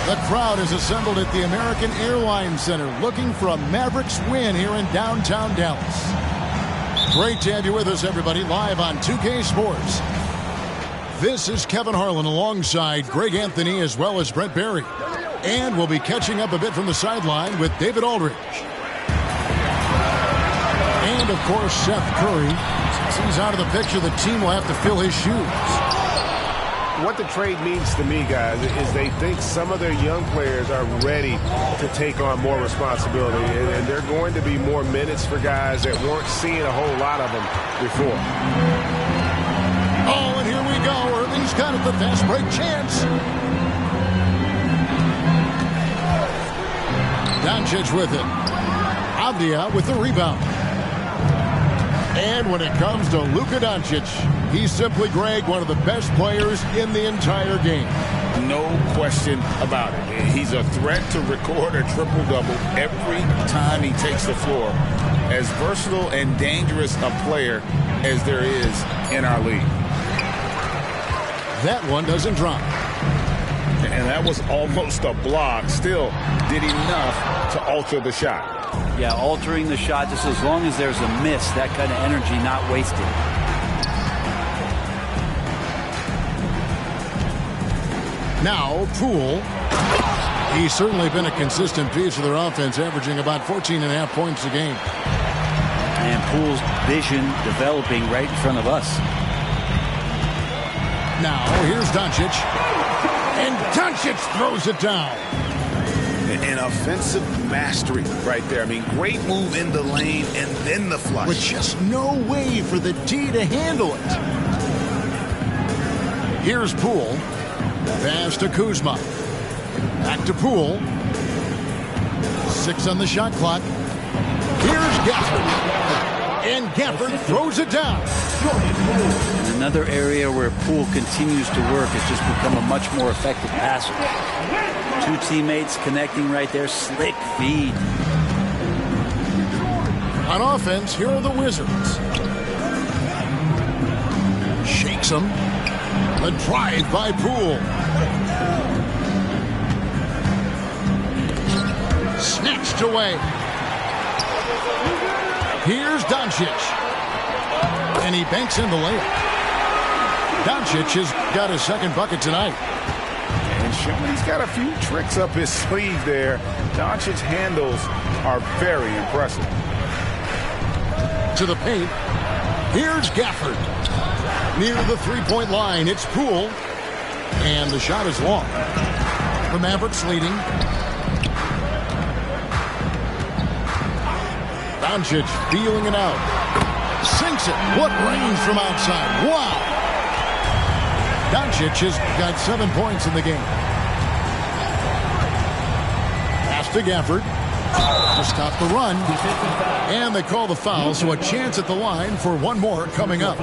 The crowd is assembled at the American Airlines Center looking for a Mavericks win here in downtown Dallas. Great to have you with us, everybody, live on 2K Sports. This is Kevin Harlan alongside Greg Anthony as well as Brent Barry. And we'll be catching up a bit from the sideline with David Aldridge. And, of course, Seth Curry. Since he's out of the picture, the team will have to fill his shoes. What the trade means to me, guys, is they think some of their young players are ready to take on more responsibility. And there are going to be more minutes for guys that weren't seeing a whole lot of them before. Oh, and here we go. Irving's got it, the fast break chance. Doncic with it. Avdia with the rebound. And when it comes to Luka Doncic, he's simply, Greg, one of the best players in the entire game. No question about it. He's a threat to record a triple-double every time he takes the floor. As versatile and dangerous a player as there is in our league. That one doesn't drop. And that was almost a block. Still did enough to alter the shot. Yeah, altering the shot just as long as there's a miss. That kind of energy not wasted. Now, Poole. He's certainly been a consistent piece of their offense, averaging about 14.5 points a game. And Poole's vision developing right in front of us. Now, here's Doncic. And Doncic throws it down. An offensive mastery right there. I mean, great move in the lane and then the flush. With just no way for the D to handle it. Here's Poole. Pass to Kuzma. Back to Poole. 6 on the shot clock. Here's Gafford. And Gafford throws it down. And another area where Poole continues to work has just become a much more effective passer. 2 teammates connecting right there. Slick feed. On offense, here are the Wizards. Shakes them. The drive by Poole. Snatched away. Here's Doncic. And he banks in the layup. Doncic has got his second bucket tonight. He's got a few tricks up his sleeve there. Doncic's handles are very impressive. To the paint. Here's Gafford. Near the three-point line, it's Poole. And the shot is long. The Mavericks leading. Doncic feeling it out. Sinks it. What range from outside. Wow. Doncic has got 7 points in the game. Pass to Gafford to stop the run. And they call the foul, so a chance at the line for one more coming up.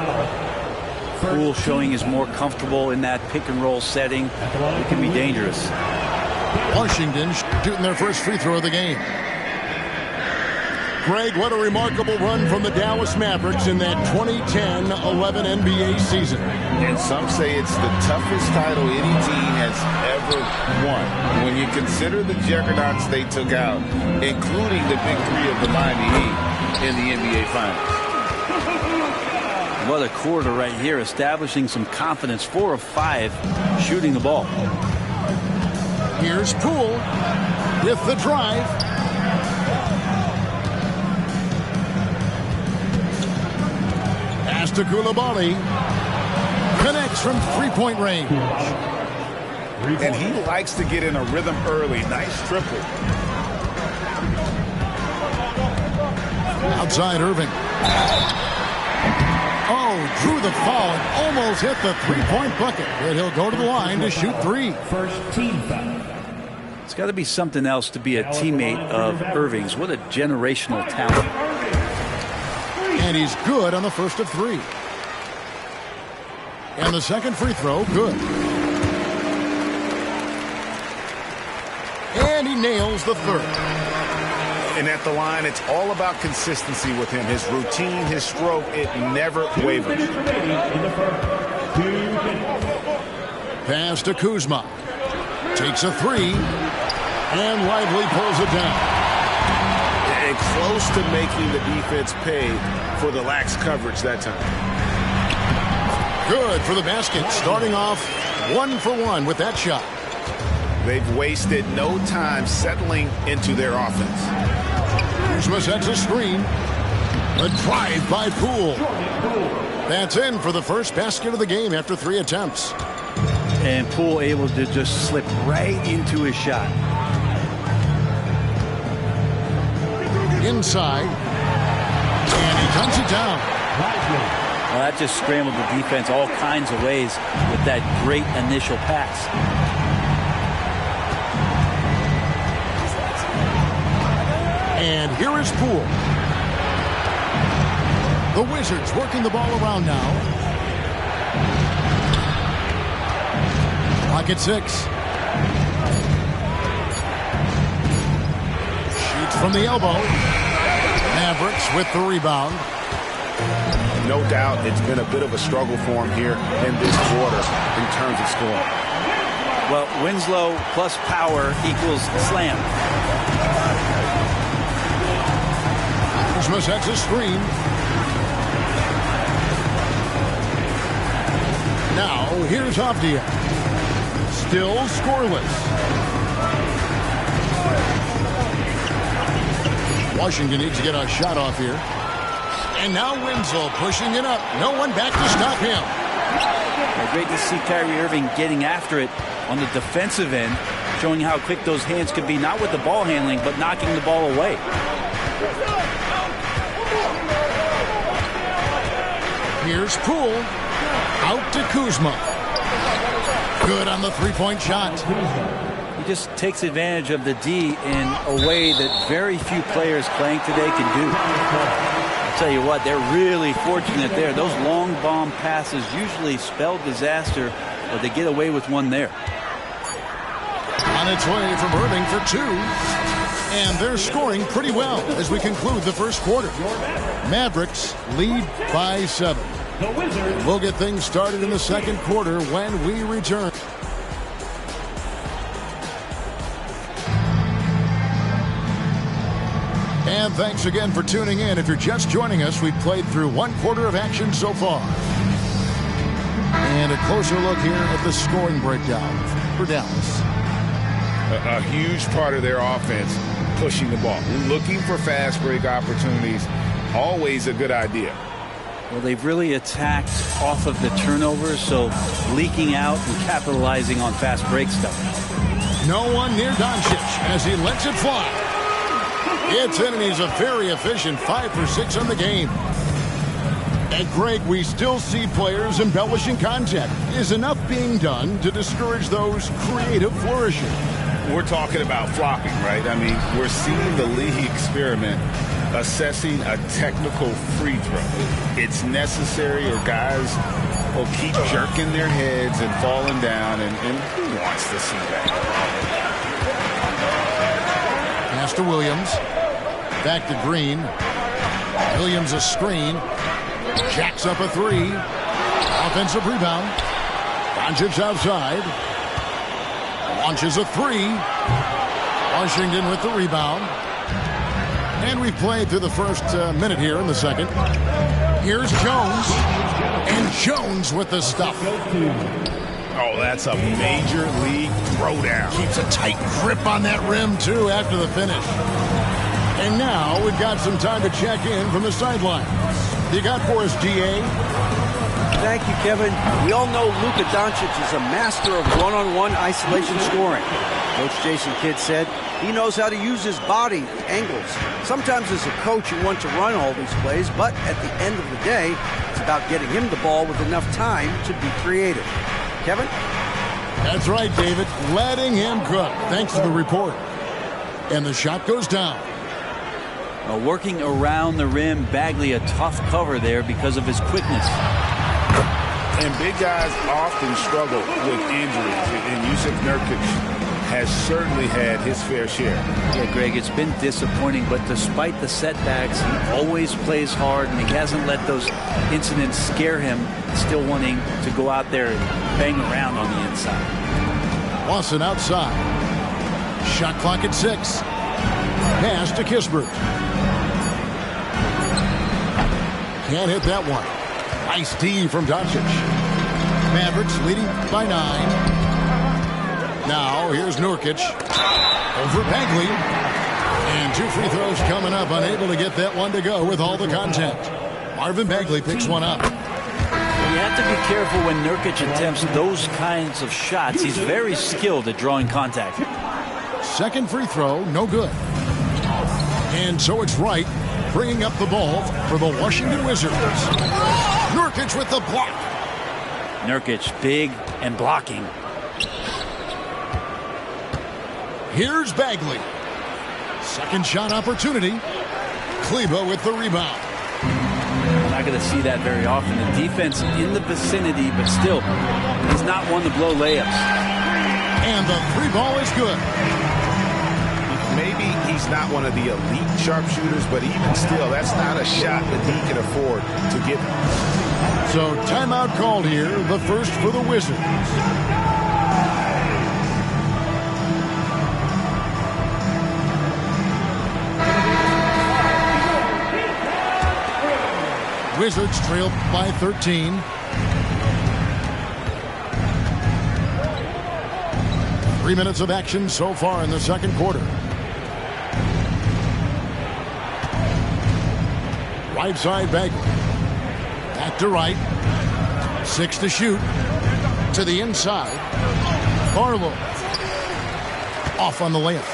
Poole showing is more comfortable in that pick-and-roll setting. It can be dangerous. Washington shooting their first free throw of the game. Greg, what a remarkable run from the Dallas Mavericks in that 2010-11 NBA season. And some say it's the toughest title any team has ever won. When you consider the juggernauts they took out, including the big three of the Miami Heat in the NBA Finals. What a quarter right here, establishing some confidence. 4 of 5 shooting the ball. Here's Poole with the drive. Pass to Coulibaly. Connects from three-point range. And he likes to get in a rhythm early. Nice triple. Outside Irving. Oh, drew the foul and almost hit the three-point bucket. But he'll go to the line to shoot 3. First team foul. It's got to be something else to be a teammate of Irving's. What a generational talent. And he's good on the first of 3. And the second free throw, good. And he nails the third. And at the line, it's all about consistency with him. His routine, his stroke, it never wavers. Pass to Kuzma. Takes a 3. And Lively pulls it down. And close to making the defense pay for the lax coverage that time. Good for the basket. Starting off 1 for 1 with that shot. They've wasted no time settling into their offense. Kuzma sets a screen. A drive by Poole. That's in for the first basket of the game after 3 attempts. And Poole able to just slip right into his shot. Inside. And he dunks it down. Well, that just scrambled the defense all kinds of ways with that great initial pass. And here is Poole. The Wizards working the ball around now. Clock at 6. Shoots from the elbow. Mavericks with the rebound. No doubt it's been a bit of a struggle for him here in this quarter in terms of scoring. Well, Winslow plus power equals slam. Kuzma sets a screen. Now here's Avdia. Still scoreless. Washington needs to get a shot off here. And now Winslow pushing it up. No one back to stop him. Well, great to see Kyrie Irving getting after it on the defensive end, showing how quick those hands could be, not with the ball handling, but knocking the ball away. Here's Poole. Out to Kuzma. Good on the three-point shot. He just takes advantage of the D in a way that very few players playing today can do. I'll tell you what, they're really fortunate there. Those long bomb passes usually spell disaster, but they get away with one there. On its way from Irving for 2. And they're scoring pretty well as we conclude the first quarter. Mavericks lead by 7. We'll get things started in the second quarter when we return. And thanks again for tuning in. If you're just joining us, we've played through 1 quarter of action so far. And a closer look here at the scoring breakdown for Dallas. A huge part of their offense, pushing the ball. Looking for fast break opportunities, always a good idea. Well, they've really attacked off of the turnovers, so leaking out and capitalizing on fast break stuff. No one near Doncic as he lets it fly. It's in, and he's a very efficient 5 for 6 on the game. And Greg, we still see players embellishing contact. Is enough being done to discourage those creative flourishing? We're talking about flopping, right? I mean, we're seeing the league experiment assessing a technical free throw. It's necessary, or guys will keep jerking their heads and falling down, and who wants to see that? Pass to Williams. Back to Green. Williams a screen. Jacks up a three. Offensive rebound. Doncic outside. Launches a three. Washington with the rebound. And we've played through the first minute here in the second. Here's Jones. And Jones with the stuff. Oh, that's a major league throwdown. Keeps a tight grip on that rim, too, after the finish. And now we've got some time to check in from the sideline. You got for us, GA? Thank you, Kevin. We all know Luka Doncic is a master of one-on-one isolation scoring. Coach Jason Kidd said he knows how to use his body, angles. Sometimes as a coach, you want to run all these plays, but at the end of the day, it's about getting him the ball with enough time to be creative. Kevin? That's right, David. Letting him cook. Thanks to the report. And the shot goes down. Working around the rim, Bagley a tough cover there because of his quickness. And big guys often struggle with injuries, and Jusuf Nurkic has certainly had his fair share. Yeah, Greg, it's been disappointing, but despite the setbacks, he always plays hard, and he hasn't let those incidents scare him, still wanting to go out there and bang around on the inside. Lawson outside. Shot clock at 6. Pass to Kispert. Can't hit that one. Nice D from Doncic. Mavericks leading by 9. Now here's Nurkic. Over Bagley. And 2 free throws coming up. Unable to get that one to go with all the contact. Marvin Bagley picks one up. You have to be careful when Nurkic attempts those kinds of shots. He's very skilled at drawing contact. Second free throw, no good. And so it's Wright bringing up the ball for the Washington Wizards. Nurkic with the block. Nurkic big and blocking. Here's Bagley. Second shot opportunity. Kleba with the rebound. We're not going to see that very often. The defense in the vicinity, but still, he's not one to blow layups. And the 3 ball is good. Maybe he's not one of the elite sharpshooters, but even still, that's not a shot that he can afford to give. So timeout called here, the first for the Wizards. Wizards trail by 13. Three minutes of action so far in the second quarter. Right side Bagley. Back to Wright. 6 to shoot. To the inside. Barlow. Off on the layup.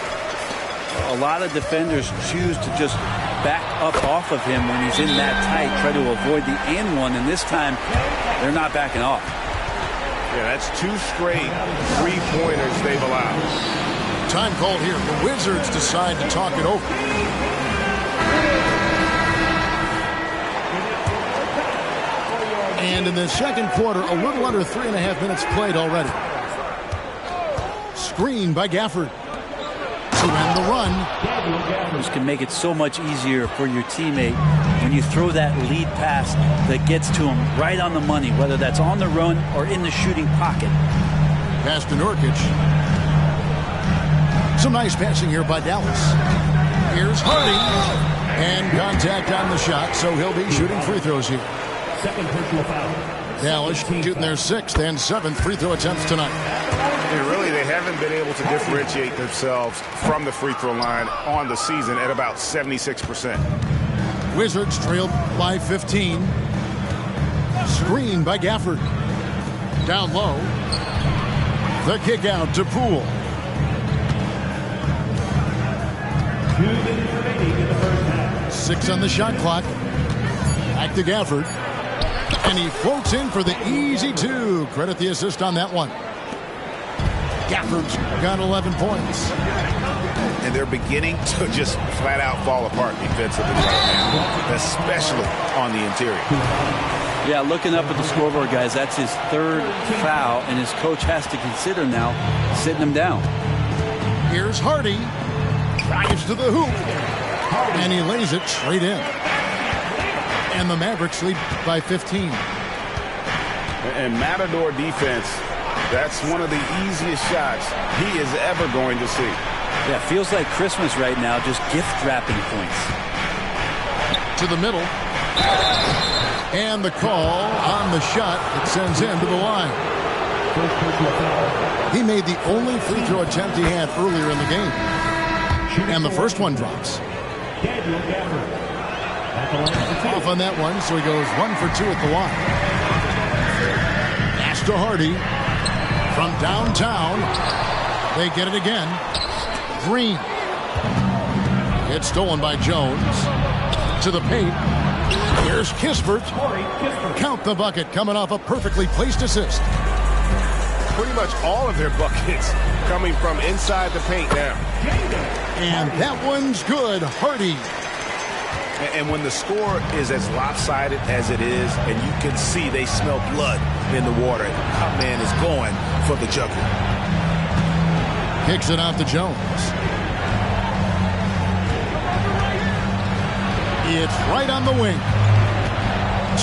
A lot of defenders choose to just back up off of him when he's in that tight, try to avoid the and one, and this time they're not backing off. Yeah, that's 2 straight 3-pointers they've allowed. Time called here. The Wizards decide to talk it over. And in the second quarter, a little under 3.5 minutes played already. Screen by Gafford. To end the run. This can make it so much easier for your teammate when you throw that lead pass that gets to him right on the money, whether that's on the run or in the shooting pocket. Pass to Nurkic. Some nice passing here by Dallas. Here's Hardy. And contact on the shot, so he'll be shooting free throws here. Second personal foul. Dallas shooting their 6th and 7th free throw attempts tonight. And really, they haven't been able to differentiate themselves from the free throw line on the season at about 76%. Wizards trailed by 15. Screen by Gafford. Down low. The kick out to Poole. 2 minutes remaining in the first half. 6 on the shot clock. Back to Gafford. And he floats in for the easy 2. Credit the assist on that one. Gafford's got 11 points. And they're beginning to just flat out fall apart defensively right now, especially on the interior. Yeah, looking up at the scoreboard, guys, that's his 3rd foul, and his coach has to consider now sitting him down. Here's Hardy. Drives to the hoop. And he lays it straight in. And the Mavericks lead by 15. And Matador defense, that's one of the easiest shots he is ever going to see. Yeah, feels like Christmas right now, just gift wrapping points. To the middle. And the call on the shot that sends him to the line. He made the only free throw attempt he had earlier in the game. And the first one drops. Off on that one, so he goes 1 for 2 at the line. Pass to Hardy. From downtown. They get it again. Green. It's stolen by Jones. To the paint. Here's Kispert. Count the bucket coming off a perfectly placed assist. Pretty much all of their buckets coming from inside the paint now. And that one's good. Hardy. And when the score is as lopsided as it is, and you can see they smell blood in the water, that man is going for the jugular. Kicks it out to Jones. It's right on the wing.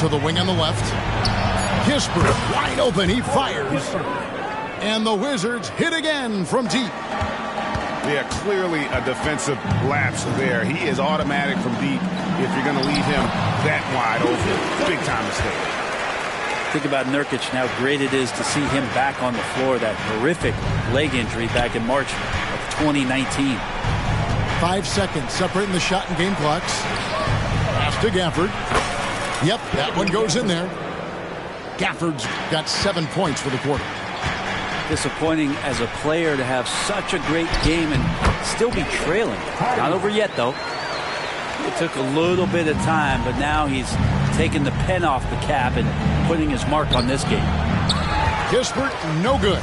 To the wing on the left. Kispert wide open. He fires. And the Wizards hit again from deep. Yeah, clearly a defensive lapse there. He is automatic from deep if you're going to leave him that wide open. Big time mistake. Think about Nurkic and how great it is to see him back on the floor. That horrific leg injury back in March of 2019. 5 seconds separating the shot and game clocks. Pass to Gafford. Yep, that one goes in there. Gafford's got 7 points for the quarter. Disappointing as a player to have such a great game and still be trailing. Not over yet, though. It took a little bit of time, but now he's taking the pen off the cap and putting his mark on this game. Kispert, no good.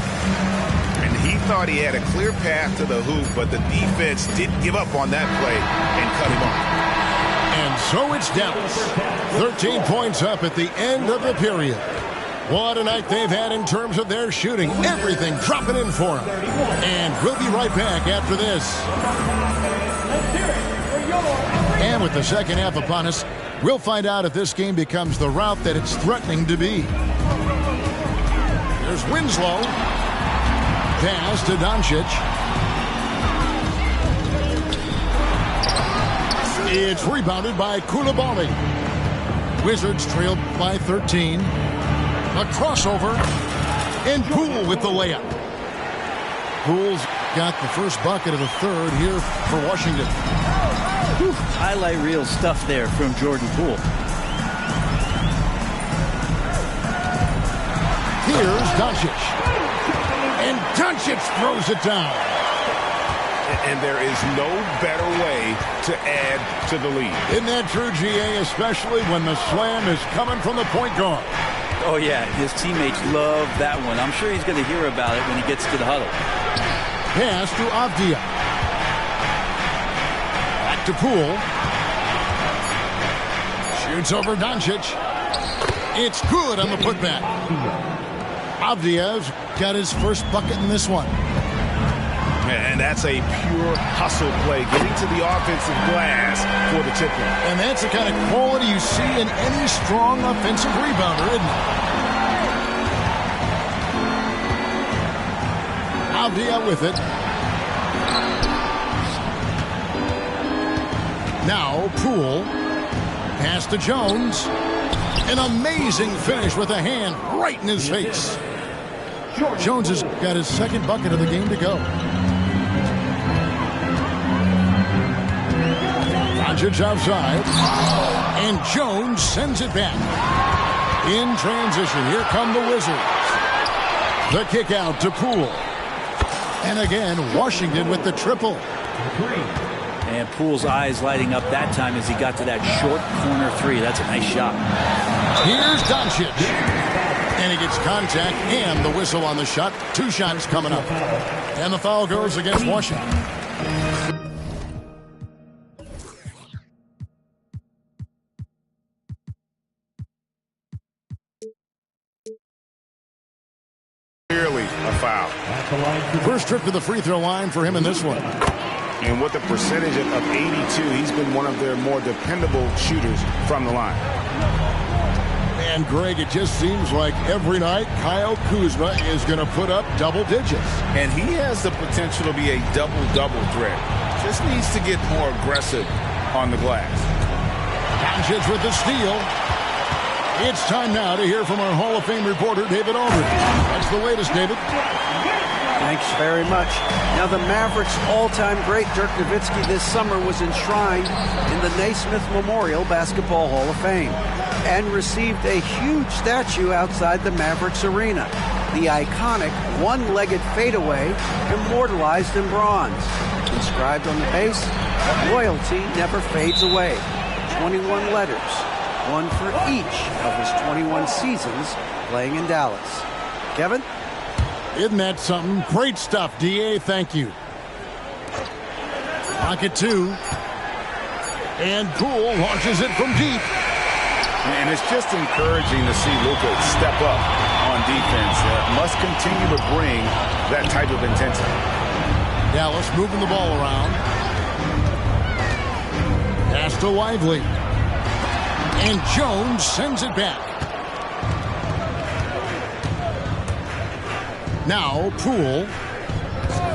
And he thought he had a clear path to the hoop, but the defense didn't give up on that play and cut him off. And so it's Dallas. 13 points up at the end of the period. What a night they've had in terms of their shooting. Everything dropping in for them. And we'll be right back after this. And with the second half upon us, we'll find out if this game becomes the route that it's threatening to be. There's Winslow. Pass to Doncic. It's rebounded by Koulibaly. Wizards trailed by 13. A crossover. And Poole with the layup. Poole's got the first bucket of the third here for Washington. Whew, highlight reel stuff there from Jordan Poole. Here's Doncic. And Doncic throws it down. And there is no better way to add to the lead. Isn't that true, GA? Especially when the slam is coming from the point guard. Oh, yeah, his teammates love that one. I'm sure he's going to hear about it when he gets to the huddle. Pass to Avdia. Back to Poole. Shoots over Doncic. It's good on the putback. Avdia's got his first bucket in this one. And that's a pure hustle play, getting to the offensive glass for the tip-in. And that's the kind of quality you see in any strong offensive rebounder, isn't it? Avdia with it. Now Poole. Pass to Jones. An amazing finish with a hand right in his face. Jones has got his second bucket of the game to go. Doncic outside. And Jones sends it back. In transition, here come the Wizards. The kick out to Poole. And again, Washington with the triple. And Poole's eyes lighting up that time as he got to that short corner three. That's a nice shot. Here's Doncic. And he gets contact and the whistle on the shot. 2 shots coming up. And the foul goes against Washington. Clearly a foul. First trip to the free throw line for him in this one. And with a percentage of 82, he's been one of their more dependable shooters from the line. And Greg, it just seems like every night Kyle Kuzma is going to put up double digits. And he has the potential to be a double-double threat. Just needs to get more aggressive on the glass. Doncic with the steal. It's time now to hear from our Hall of Fame reporter, David Aldridge. That's the latest, David. Thanks very much. Now, the Mavericks' all-time great Dirk Nowitzki this summer was enshrined in the Naismith Memorial Basketball Hall of Fame and received a huge statue outside the Mavericks arena. The iconic one-legged fadeaway immortalized in bronze. Inscribed on the base, loyalty never fades away. 21 letters, one for each of his 21 seasons playing in Dallas. Kevin? Isn't that something? Great stuff, D.A. Thank you. Pocket two. And Poole launches it from deep. And it's just encouraging to see Luka step up on defense. Must continue to bring that type of intensity. Dallas moving the ball around. Pass to Lively. And Jones sends it back. Now Poole.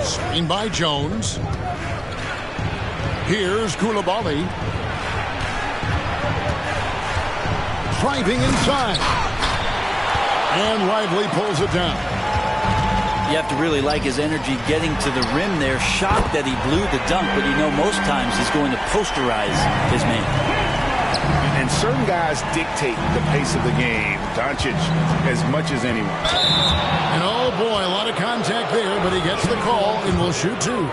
Screen by Jones. Here's Koulibaly. Driving inside. And Lively pulls it down. You have to really like his energy getting to the rim there. Shocked that he blew the dunk, but you know most times he's going to posterize his man. And certain guys dictate the pace of the game. Doncic as much as anyone. And oh boy, a lot of contact there, but he gets the call and will shoot two.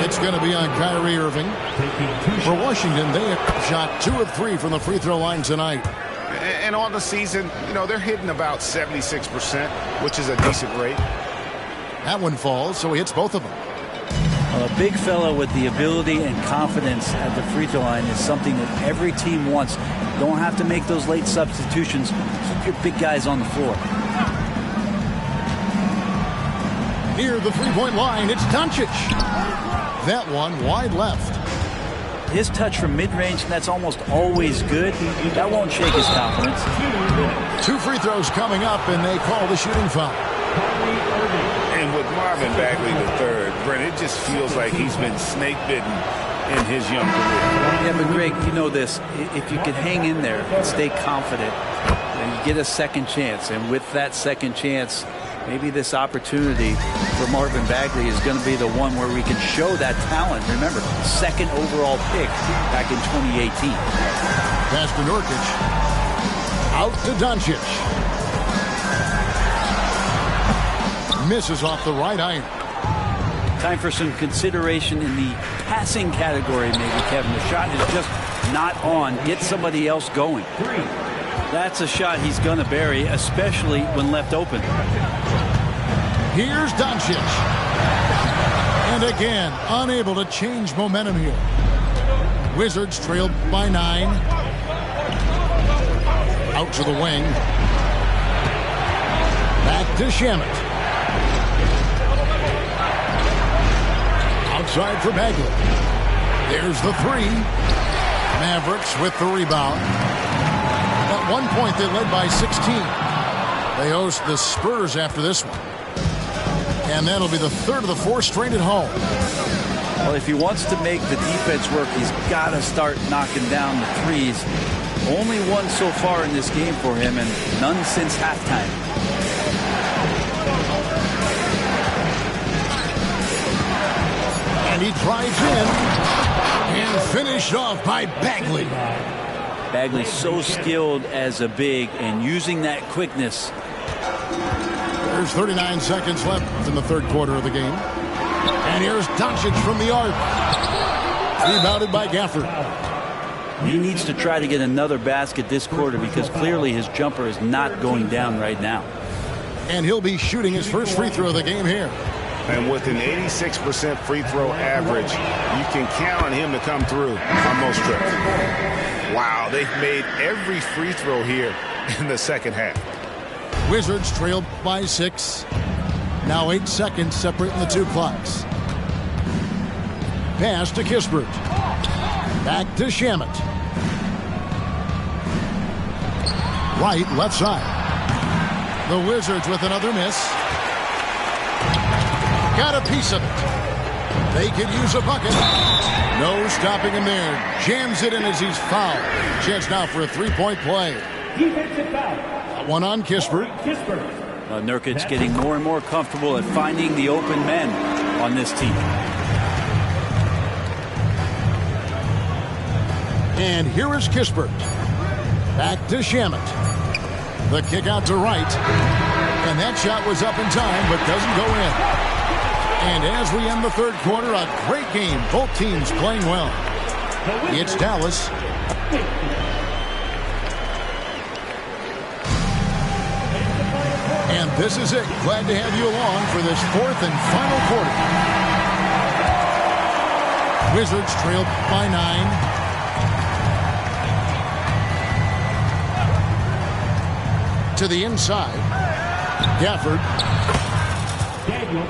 It's going to be on Kyrie Irving. For Washington, they have shot 2 of 3 from the free throw line tonight. And on the season, you know, they're hitting about 76%, which is a decent rate. That one falls, so he hits both of them. A big fella with the ability and confidence at the free throw line is something that every team wants. Don't have to make those late substitutions. Keep your big guys on the floor. Near the three-point line, it's Doncic. That one wide left. His touch from mid-range, that's almost always good. That won't shake his confidence. 2 free throws coming up, and they call the shooting foul. And with Marvin Bagley III, Brent, it just feels like he's been snake bitten in his young career. Yeah, but Greg, you know this. If you can hang in there and stay confident, and you get a second chance, and with that second chance, maybe this opportunity for Marvin Bagley is going to be the one where we can show that talent. Remember, second overall pick back in 2018. Pass to Nurkic. Out to Doncic. Misses off the right iron. Time for some consideration in the passing category, maybe, Kevin. The shot is just not on. Get somebody else going. That's a shot he's going to bury, especially when left open. Here's Doncic. And again, unable to change momentum here. Wizards trailed by 9. Out to the wing. Back to Shamet. Outside for Bagley. There's the 3. Mavericks with the rebound. At one point, they led by 16. They host the Spurs after this one. And that'll be the 3rd of the 4 straight at home. Well, if he wants to make the defense work, he's got to start knocking down the threes. Only one so far in this game for him, and none since halftime. And he drives in and finished off by Bagley. Bagley's so skilled as a big and using that quickness. There's 39 seconds left in the 3rd quarter of the game. And here's Doncic from the arc. Rebounded by Gafford. He needs to try to get another basket this quarter because clearly his jumper is not going down right now. And he'll be shooting his first free throw of the game here. And with an 86% free throw average, you can count on him to come through on most trips. Wow, they've made every free throw here in the second half. Wizards trailed by 6. Now 8 seconds separating the 2 clocks. Pass to Kispert. Back to Shamet. Right, left side. The Wizards with another miss. Got a piece of it. They could use a bucket. No stopping him there. Jams it in as he's fouled. Chance now for a three-point play. Defensive foul. One on Kispert. Nurkic getting more and more comfortable at finding the open men on this team. And here is Kispert. Back to Shamet. The kick out to right. And that shot was up in time, but doesn't go in. And as we end the third quarter, a great game. Both teams playing well. It's Dallas. And this is it. Glad to have you along for this fourth and final quarter. Wizards trail by 9. To the inside. Gafford.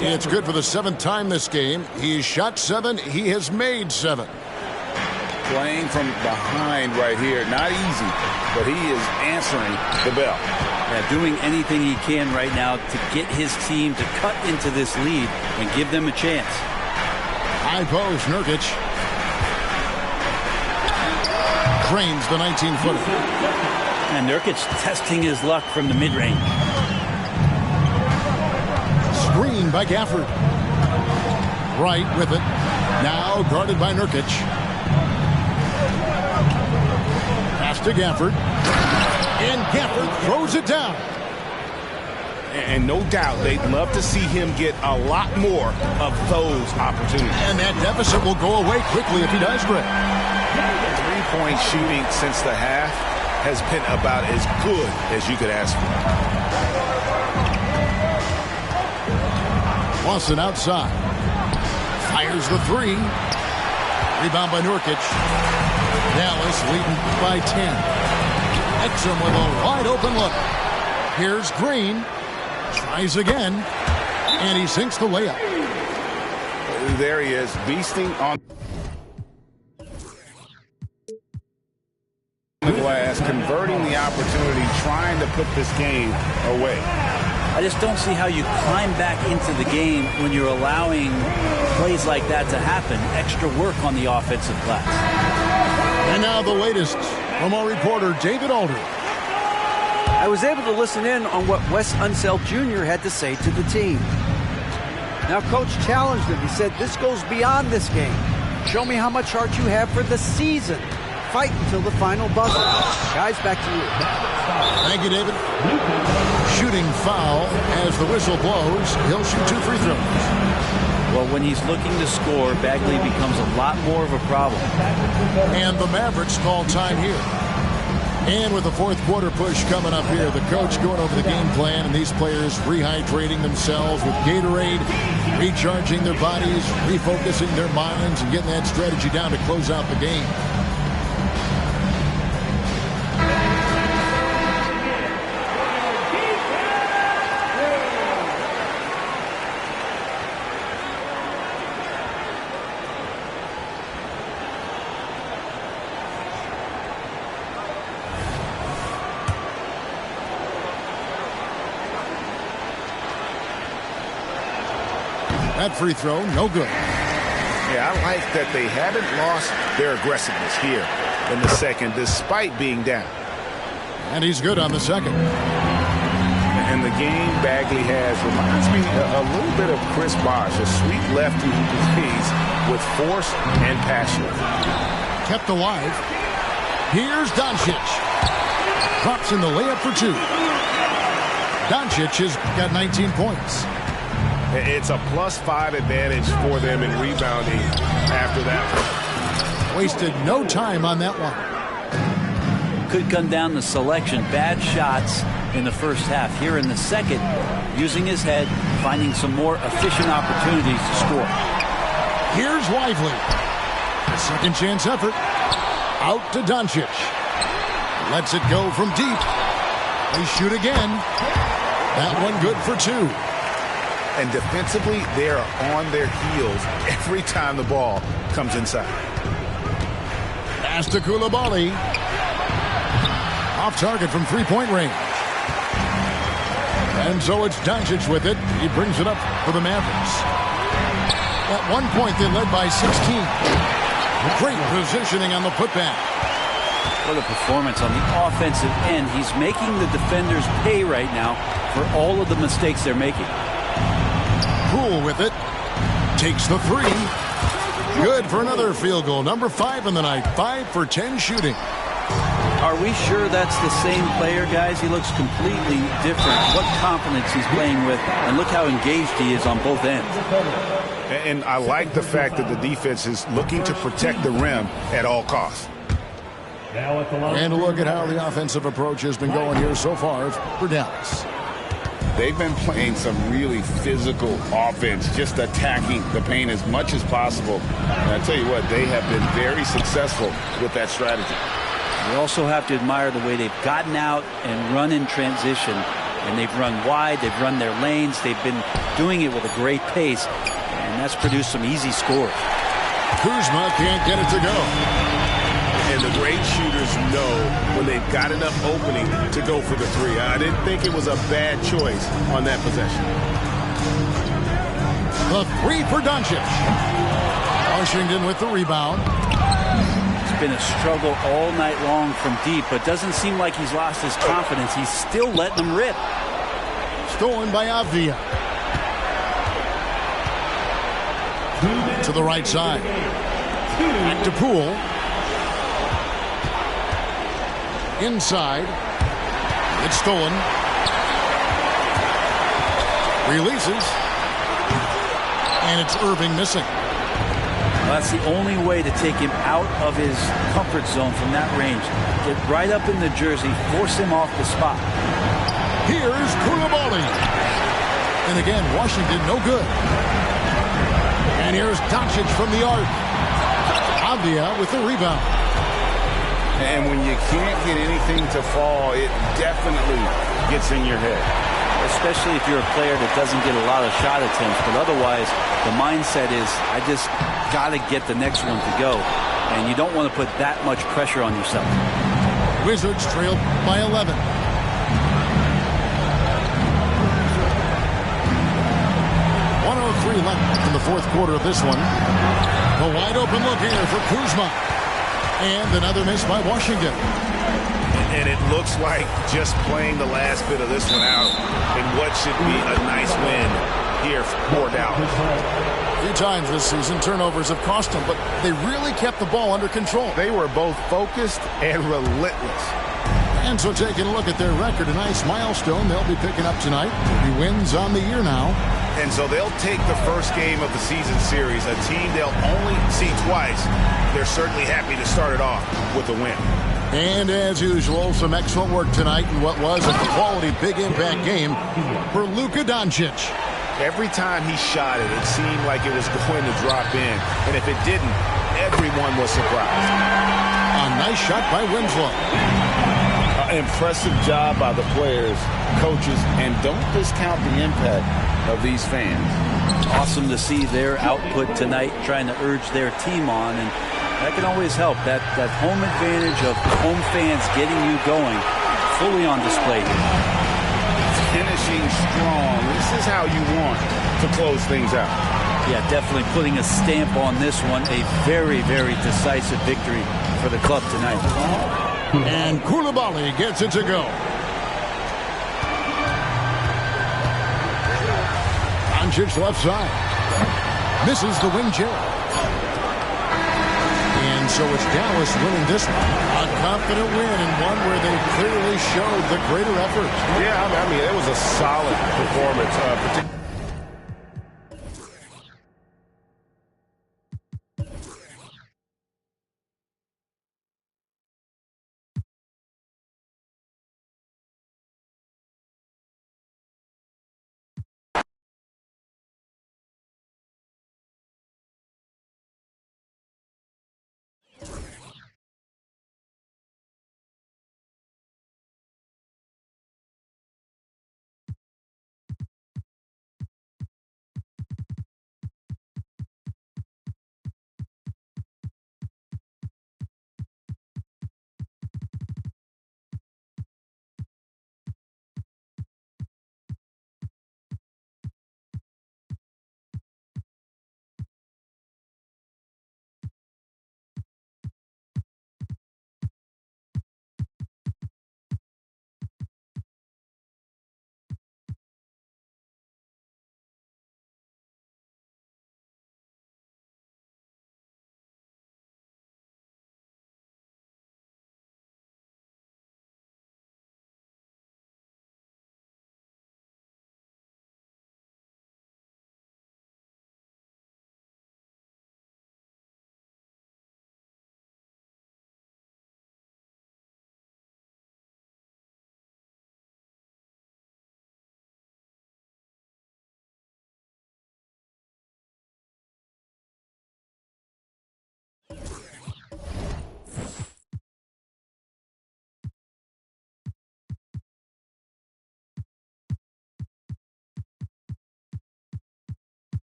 It's good for the 7th time this game. He's shot 7. He has made 7. Playing from behind right here. Not easy, but he is answering the bell. Yeah, doing anything he can right now to get his team to cut into this lead and give them a chance. High post, Nurkic. Drains the 19-footer. And Nurkic testing his luck from the mid-range. Screen by Gafford. Right with it. Now guarded by Nurkic. Pass to Gafford. And Gafford throws it down. And no doubt they'd love to see him get a lot more of those opportunities. And that deficit will go away quickly if he does, Greg. Three-point shooting since the half has been about as good as you could ask for. Lawson outside. Fires the 3. Rebound by Nurkic. Dallas leading by 10. Exum with a wide open look. Here's Green. Tries again. And he sinks the layup. There he is, beasting on the glass, converting the opportunity, trying to put this game away. I just don't see how you climb back into the game when you're allowing plays like that to happen. Extra work on the offensive glass. And now the latest from our reporter, David Alder. I was able to listen in on what Wes Unseld Jr. had to say to the team. Now, Coach challenged him. He said, this goes beyond this game. Show me how much heart you have for the season. Fight until the final buzzer. Guys, back to you. Thank you, David. Shooting foul as the whistle blows. He'll shoot 2 free throws. Well, when he's looking to score, Bagley becomes a lot more of a problem. And the Mavericks call time here. And with the fourth quarter push coming up here, the coach going over the game plan and these players rehydrating themselves with Gatorade, recharging their bodies, refocusing their minds, and getting that strategy down to close out the game. That free throw, no good. Yeah, I like that they haven't lost their aggressiveness here in the second, despite being down. And he's good on the second. And the game Bagley has reminds me a little bit of Chris Bosh, a sweet lefty who plays with force and passion. Kept alive. Here's Doncic. Drops in the layup for 2. Doncic has got 19 points. It's a +5 advantage for them in rebounding after that one. Wasted no time on that one. Could come down to selection. Bad shots in the first half. Here in the second, using his head, finding some more efficient opportunities to score. Here's Lively. A second chance effort. Out to Doncic. Lets it go from deep. They shoot again. That one good for 2. And defensively, they are on their heels every time the ball comes inside. Pass to Koulibaly. Off target from three-point range. And so it's Doncic with it. He brings it up for the Mavericks. At one point, they led by 16. Great positioning on the putback. What a performance on the offensive end. He's making the defenders pay right now for all of the mistakes they're making. Poole with it. Takes the three. Good for another field goal. Number 5 in the night. 5 for 10 shooting. Are we sure that's the same player, guys? He looks completely different. What confidence he's playing with, and look how engaged he is on both ends. And I like the fact that the defense is looking to protect the rim at all costs. And a look at how the offensive approach has been going here so far for Dallas. They've been playing some really physical offense, just attacking the paint as much as possible. And I tell you what, they have been very successful with that strategy. You also have to admire the way they've gotten out and run in transition. And they've run wide, they've run their lanes, they've been doing it with a great pace. And that's produced some easy scores. Kuzma can't get it to go. And the great shooters know when they've got enough opening to go for the three. I didn't think it was a bad choice on that possession. The three for Doncic. Washington with the rebound. It's been a struggle all night long from deep, but doesn't seem like he's lost his confidence. He's still letting them rip. Stolen by Avdia. To the right side. Back to Poole. Inside. It's stolen. Releases. And it's Irving missing. Well, that's the only way to take him out of his comfort zone from that range. Get right up in the jersey, force him off the spot. Here's Koulibaly. And again, Washington no good. And here's Doncic from the arc. Avdia with the rebound. And when you can't get anything to fall, it definitely gets in your head. Especially if you're a player that doesn't get a lot of shot attempts. But otherwise, the mindset is, I just got to get the next one to go. And you don't want to put that much pressure on yourself. Wizards trailed by 11. Left in the fourth quarter of this one. A wide open look here for Kuzma. And another miss by Washington. And it looks like just playing the last bit of this one out in what should be a nice win here for Dallas. 3 times this season, turnovers have cost them, but they really kept the ball under control. They were both focused and relentless. And so taking a look at their record, a nice milestone they'll be picking up tonight. 3 wins on the year now. And so they'll take the first game of the season series, a team they'll only see twice. They're certainly happy to start it off with a win. And as usual, some excellent work tonight in what was a quality big impact game for Luka Doncic. Every time he shot it, it seemed like it was going to drop in. And if it didn't, everyone was surprised. A nice shot by Winslow. Impressive job by the players, coaches, and don't discount the impact of these fans. Awesome to see their output tonight, trying to urge their team on, and that can always help. That home advantage of home fans getting you going, fully on display here. Finishing strong. This is how you want to close things out. Yeah, definitely putting a stamp on this one. A very, very decisive victory for the club tonight. And Koulibaly gets it to go. Doncic left side. Misses the wing chair. And so it's Dallas winning this one. A confident win and one where they clearly showed the greater effort. Yeah, I mean, it was a solid performance.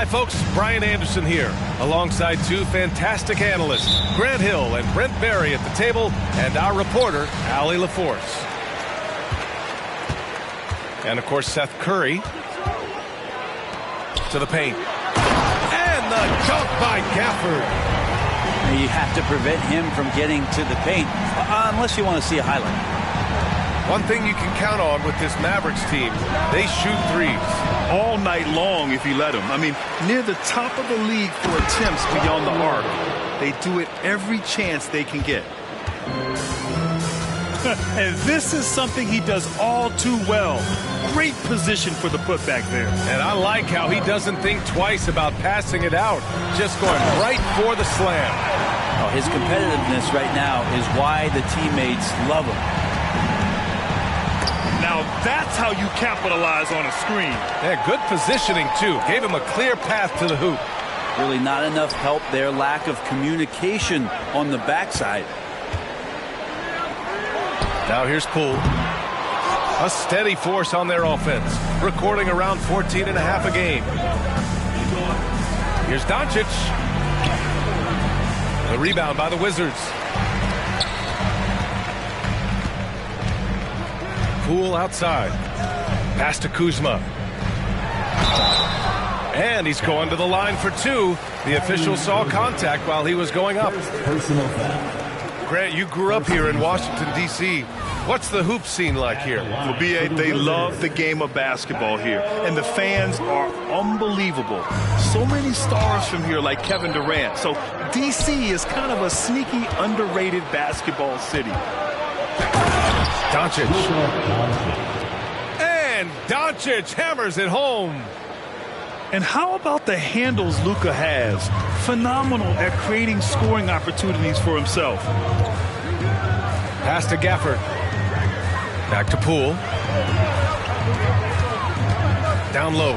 Hi, folks. Brian Anderson here, alongside two fantastic analysts, Grant Hill and Brent Barry at the table, and our reporter, Allie LaForce. And, of course, Seth Curry to the paint. And the dunk by Gafford. You have to prevent him from getting to the paint, unless you want to see a highlight. One thing you can count on with this Mavericks team, they shoot threes. All night long if you let them. I mean, near the top of the league for attempts beyond the arc. They do it every chance they can get. And this is something he does all too well. Great position for the putback there. And I like how he doesn't think twice about passing it out. Just going right for the slam. Oh, his competitiveness right now is why the teammates love him. Now that's how you capitalize on a screen. Yeah, good positioning, too. Gave him a clear path to the hoop. Really not enough help there. Lack of communication on the backside. Now here's Poole. A steady force on their offense. Recording around 14 and a half a game. Here's Doncic. The rebound by the Wizards. Poole outside. Pass to Kuzma. And he's going to the line for two. The official saw contact while he was going up. Grant, you grew up here in Washington, D.C. What's the hoop scene like here? Well, B.A., they love the game of basketball here. And the fans are unbelievable. So many stars from here like Kevin Durant. So D.C. is kind of a sneaky, underrated basketball city. Doncic. And Doncic hammers it home. And how about the handles Luka has? Phenomenal at creating scoring opportunities for himself. Pass to Gafford. Back to Poole. Down low.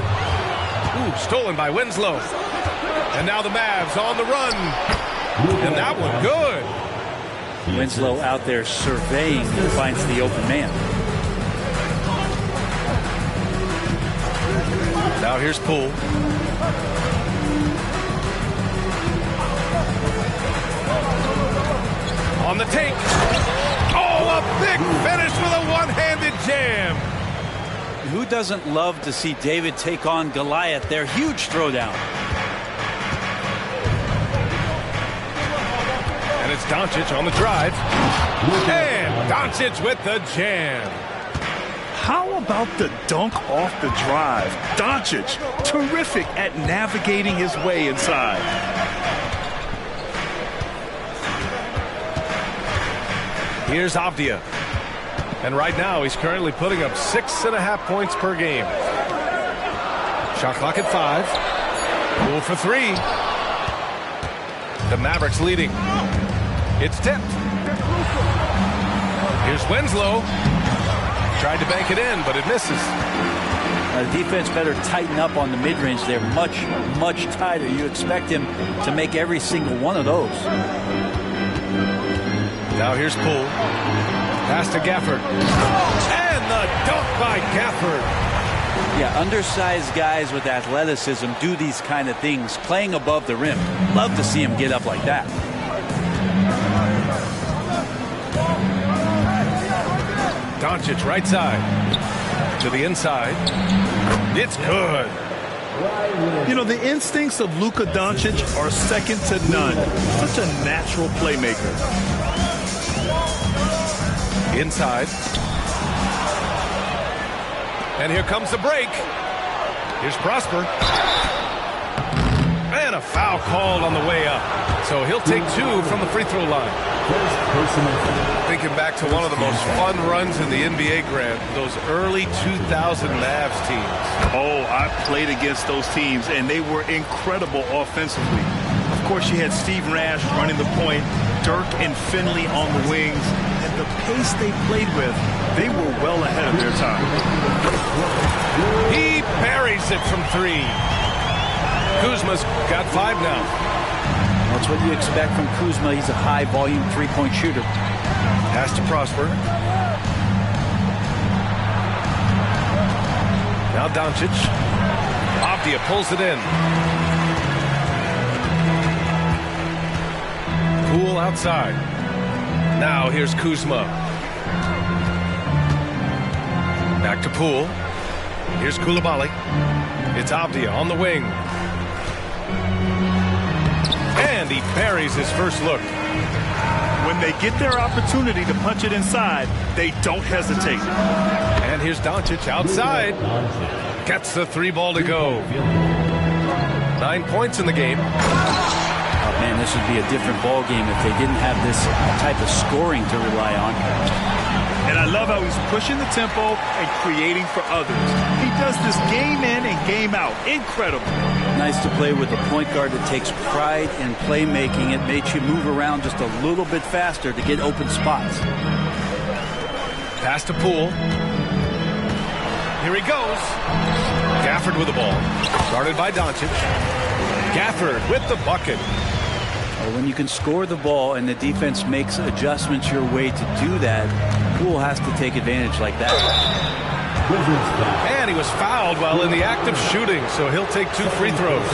Ooh, stolen by Winslow. And now the Mavs on the run. And that one good. Winslow out there surveying and finds the open man. Now here's Poole. On the take. Oh, a big finish with a one-handed jam. Who doesn't love to see David take on Goliath? Their huge throwdown. And it's Doncic on the drive. And Doncic with the jam. How about the dunk off the drive? Doncic, terrific at navigating his way inside. Here's Avdia. And right now, he's currently putting up 6.5 points per game. Shot clock at 5. Poole for 3. The Mavericks leading. It's tipped. Here's Winslow. Tried to bank it in, but it misses. The defense better tighten up on the mid-range. They're much, much tighter. You expect him to make every single one of those. Now here's Poole. Pass to Gafford. And the dunk by Gafford. Yeah, undersized guys with athleticism do these kind of things, playing above the rim. Love to see him get up like that. Doncic right side. To the inside. It's good. You know, the instincts of Luka Doncic are second to none. Such a natural playmaker. Inside. And here comes the break. Here's Prosper. And a foul called on the way up. So he'll take 2 from the free throw line. Thinking back to one of the most fun runs in the NBA, Grant, those early 2000 Mavs teams. Oh, I played against those teams, and they were incredible offensively. Of course, you had Steve Nash running the point, Dirk and Finley on the wings, and the pace they played with, they were well ahead of their time. He buries it from 3. Kuzma's got 5 now. That's what you expect from Kuzma. He's a high-volume three-point shooter. Pass to Prosper. Now Doncic. Avdia pulls it in. Poole outside. Now here's Kuzma. Back to Poole. Here's Coulibaly. It's Avdia on the wing. And he buries his first look. When they get their opportunity to punch it inside, they don't hesitate. And here's Doncic outside. Gets the 3 ball to go. 9 points in the game. Oh, man, this would be a different ball game if they didn't have this type of scoring to rely on. And I love how he's pushing the tempo and creating for others. He does this game in and game out. Incredible. Nice to play with a point guard that takes pride in playmaking. It makes you move around just a little bit faster to get open spots. Pass to Poole. Here he goes. Gafford with the ball. Guarded by Doncic. Gafford with the bucket. When you can score the ball and the defense makes adjustments your way to do that, Poole has to take advantage like that. And he was fouled while in the act of shooting, so he'll take 2 free throws.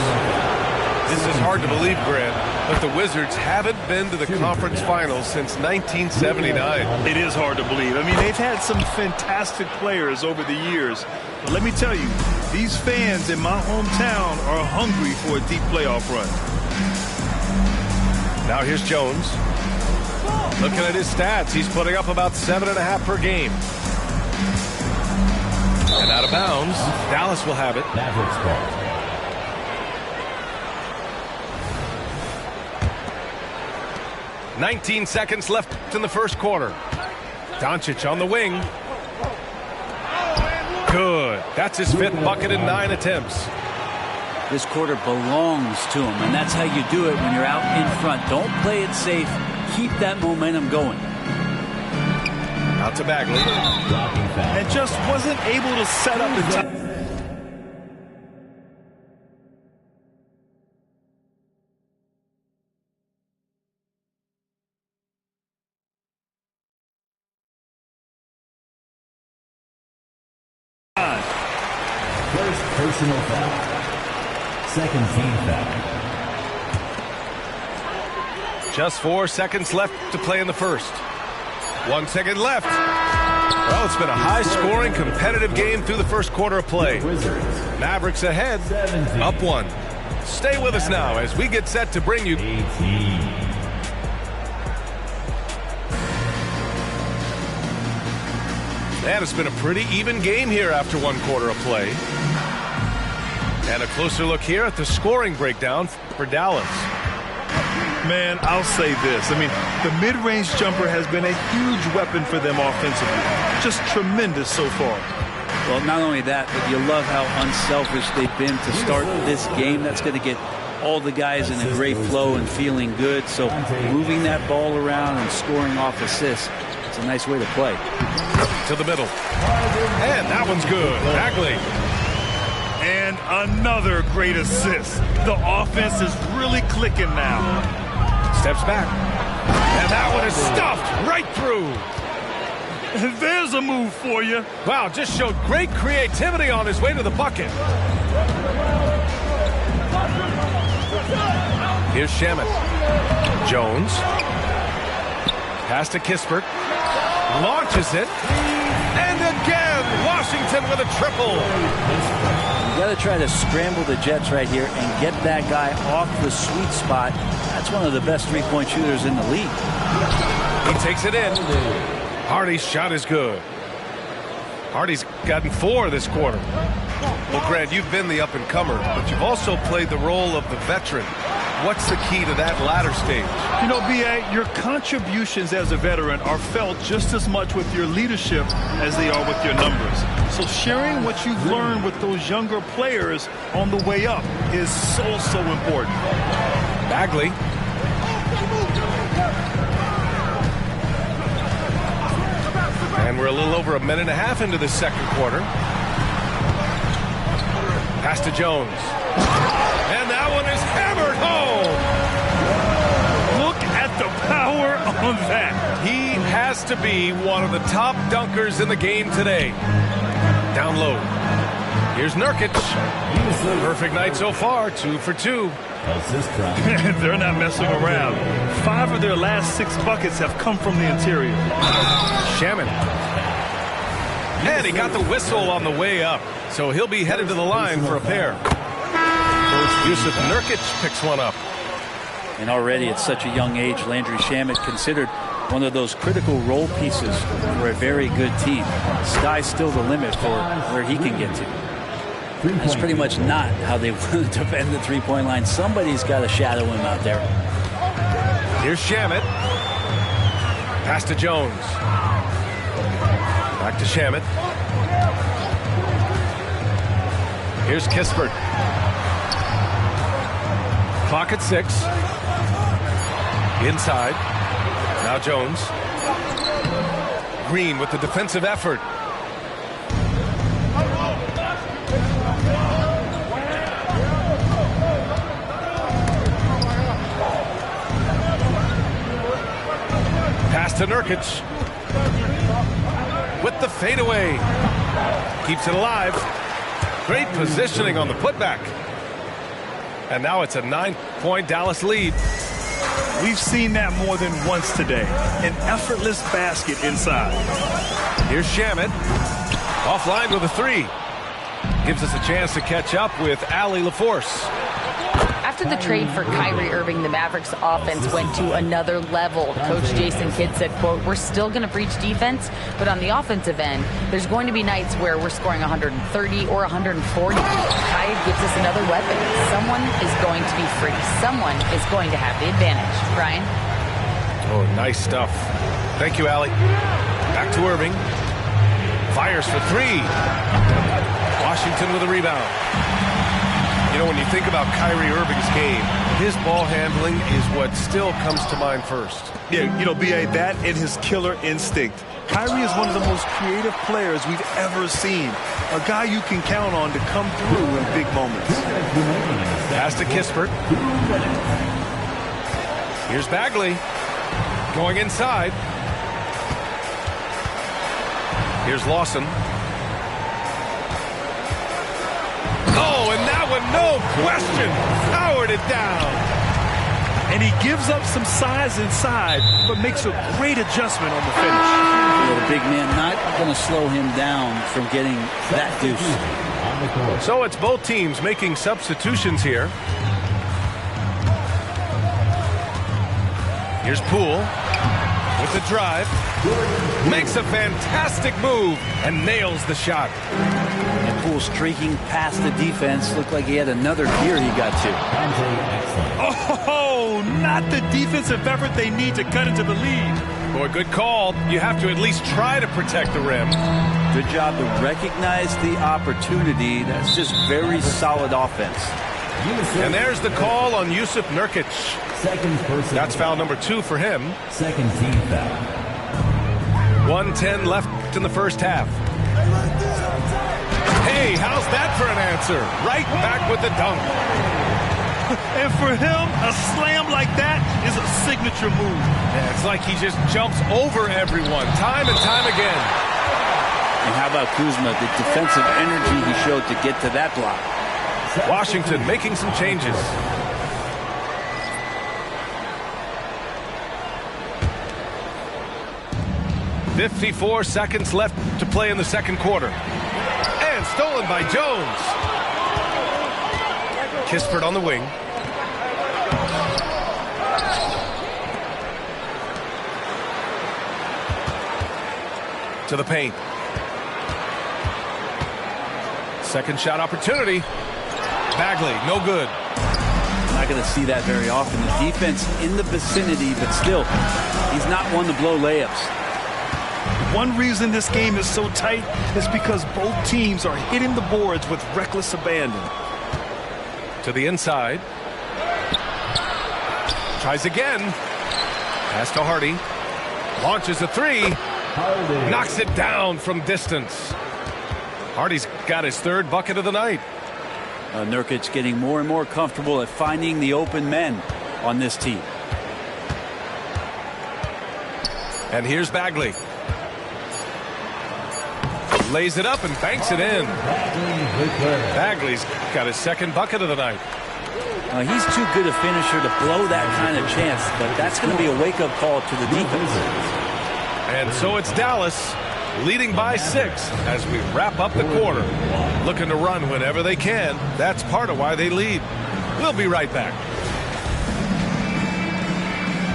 This is hard to believe, Grant, but the Wizards haven't been to the conference finals since 1979. It is hard to believe. I mean, they've had some fantastic players over the years. But let me tell you, these fans in my hometown are hungry for a deep playoff run. Now here's Jones. Looking at his stats, he's putting up about 7.5 per game. And out of bounds, Dallas will have it. Mavericks ball. 19 seconds left in the first quarter. Doncic on the wing. Good. That's his 5th bucket in 9 attempts. This quarter belongs to him, and that's how you do it when you're out in front. Don't play it safe. Keep that momentum going. Out to Bagley. And just wasn't able to set up the time. First personal foul. Second team foul. Just 4 seconds left to play in the first. 1 second left. Well, it's been a high-scoring, competitive game through the first quarter of play. Mavericks ahead, up 1. Stay with us now as we get set to bring you... And it's been a pretty even game here after 1 quarter of play. And a closer look here at the scoring breakdown for Dallas. Man, I'll say this. I mean, the mid-range jumper has been a huge weapon for them offensively. Just tremendous so far. Well, not only that, but you love how unselfish they've been to start this game. That's going to get all the guys in a great flow and feeling good. So moving that ball around and scoring off assists, it's a nice way to play. To the middle. And that one's good. Bagley. And another great assist. The offense is really clicking now. Steps back. And that one is stuffed right through. There's a move for you. Wow, just showed great creativity on his way to the bucket. Here's Shamet. Jones. Pass to Kispert. Launches it. And again, Washington with a triple. You got to try to scramble the Jets right here and get that guy off the sweet spot. That's one of the best three-point shooters in the league. He takes it in. Hardy's shot is good. Hardy's gotten 4 this quarter. Well, Grant, you've been the up-and-comer, but you've also played the role of the veteran. What's the key to that latter stage? You know, B.A., your contributions as a veteran are felt just as much with your leadership as they are with your numbers. So sharing what you've learned with those younger players on the way up is so important. Bagley. And we're a little over a minute and a half into the second quarter. Pass to Jones. And that one is hammered home. Look at the power on that. He has to be one of the top dunkers in the game today. Down low. Here's Nurkic. Perfect night so far, 2 for 2. They're not messing around. 5 of their last 6 buckets have come from the interior. Shaman. And he got the whistle on the way up. So he'll be headed to the line for a pair. Coach Yusuf Nurkic picks one up. And already at such a young age, Landry Shamet considered one of those critical role pieces for a very good team. Sky's still the limit for where he can get to. That's pretty much not how they want to defend the three-point line. Somebody's got to shadow him out there. Here's Shamet. Pass to Jones. Back to Shamet. Here's Kispert. Clock at 6. Inside. Now Jones. Green with the defensive effort. Pass to Nurkic. With the fadeaway. Keeps it alive. Great positioning on the putback. And now it's a 9-point Dallas lead. We've seen that more than once today. An effortless basket inside. Here's Shamet. Offline with a 3. Gives us a chance to catch up with Allie LaForce. After the trade for Kyrie Irving, the Mavericks offense went to another level. Coach Jason Kidd said, quote, "We're still going to preach defense, but on the offensive end, there's going to be nights where we're scoring 130 or 140. Kyrie gives us another weapon. Someone is going to be free. Someone is going to have the advantage." Brian? Oh, nice stuff. Thank you, Allie. Back to Irving. Fires for 3. Washington with a rebound. You know, when you think about Kyrie Irving's game, his ball handling is what still comes to mind first. Yeah, you know, B.A., that and his killer instinct. Kyrie is one of the most creative players we've ever seen. A guy you can count on to come through in big moments. Pass to Kispert. Here's Bagley. Going inside. Here's Lawson. Oh, and that one, no question, powered it down. And he gives up some size inside, but makes a great adjustment on the finish. The big man not going to slow him down from getting that deuce. So it's both teams making substitutions here. Here's Poole with the drive. Makes a fantastic move and nails the shot. And Poole streaking past the defense. Looked like he had another gear he got to. Oh, not the defensive effort they need to cut into the lead. Boy, good call. You have to at least try to protect the rim. Good job to recognize the opportunity. That's just very solid offense. And there's the call on Jusuf Nurkic. That's foul number 2 for him. Second team foul. 1:10 left in the first half. Hey, how's that for an answer? Right back with the dunk. And for him, a slam like that is a signature move. Yeah, it's like he just jumps over everyone time and time again. And how about Kuzma, the defensive energy he showed to get to that block. Washington making some changes. .54 seconds left to play in the second quarter. And stolen by Jones. Kispert on the wing. To the paint. Second shot opportunity. Bagley, no good. Not going to see that very often. The defense in the vicinity, but still, he's not one to blow layups. One reason this game is so tight is because both teams are hitting the boards with reckless abandon. To the inside. Tries again. Pass to Hardy. Launches a three. Knocks it down from distance. Hardy's got his third bucket of the night. Nurkic getting more and more comfortable at finding the open men on this team. And here's Bagley. Lays it up and banks it in. Bagley's got his second bucket of the night. He's too good a finisher to blow that kind of chance, but that's going to be a wake-up call to the defense. And so it's Dallas leading by 6 as we wrap up the quarter. Looking to run whenever they can. That's part of why they lead. We'll be right back.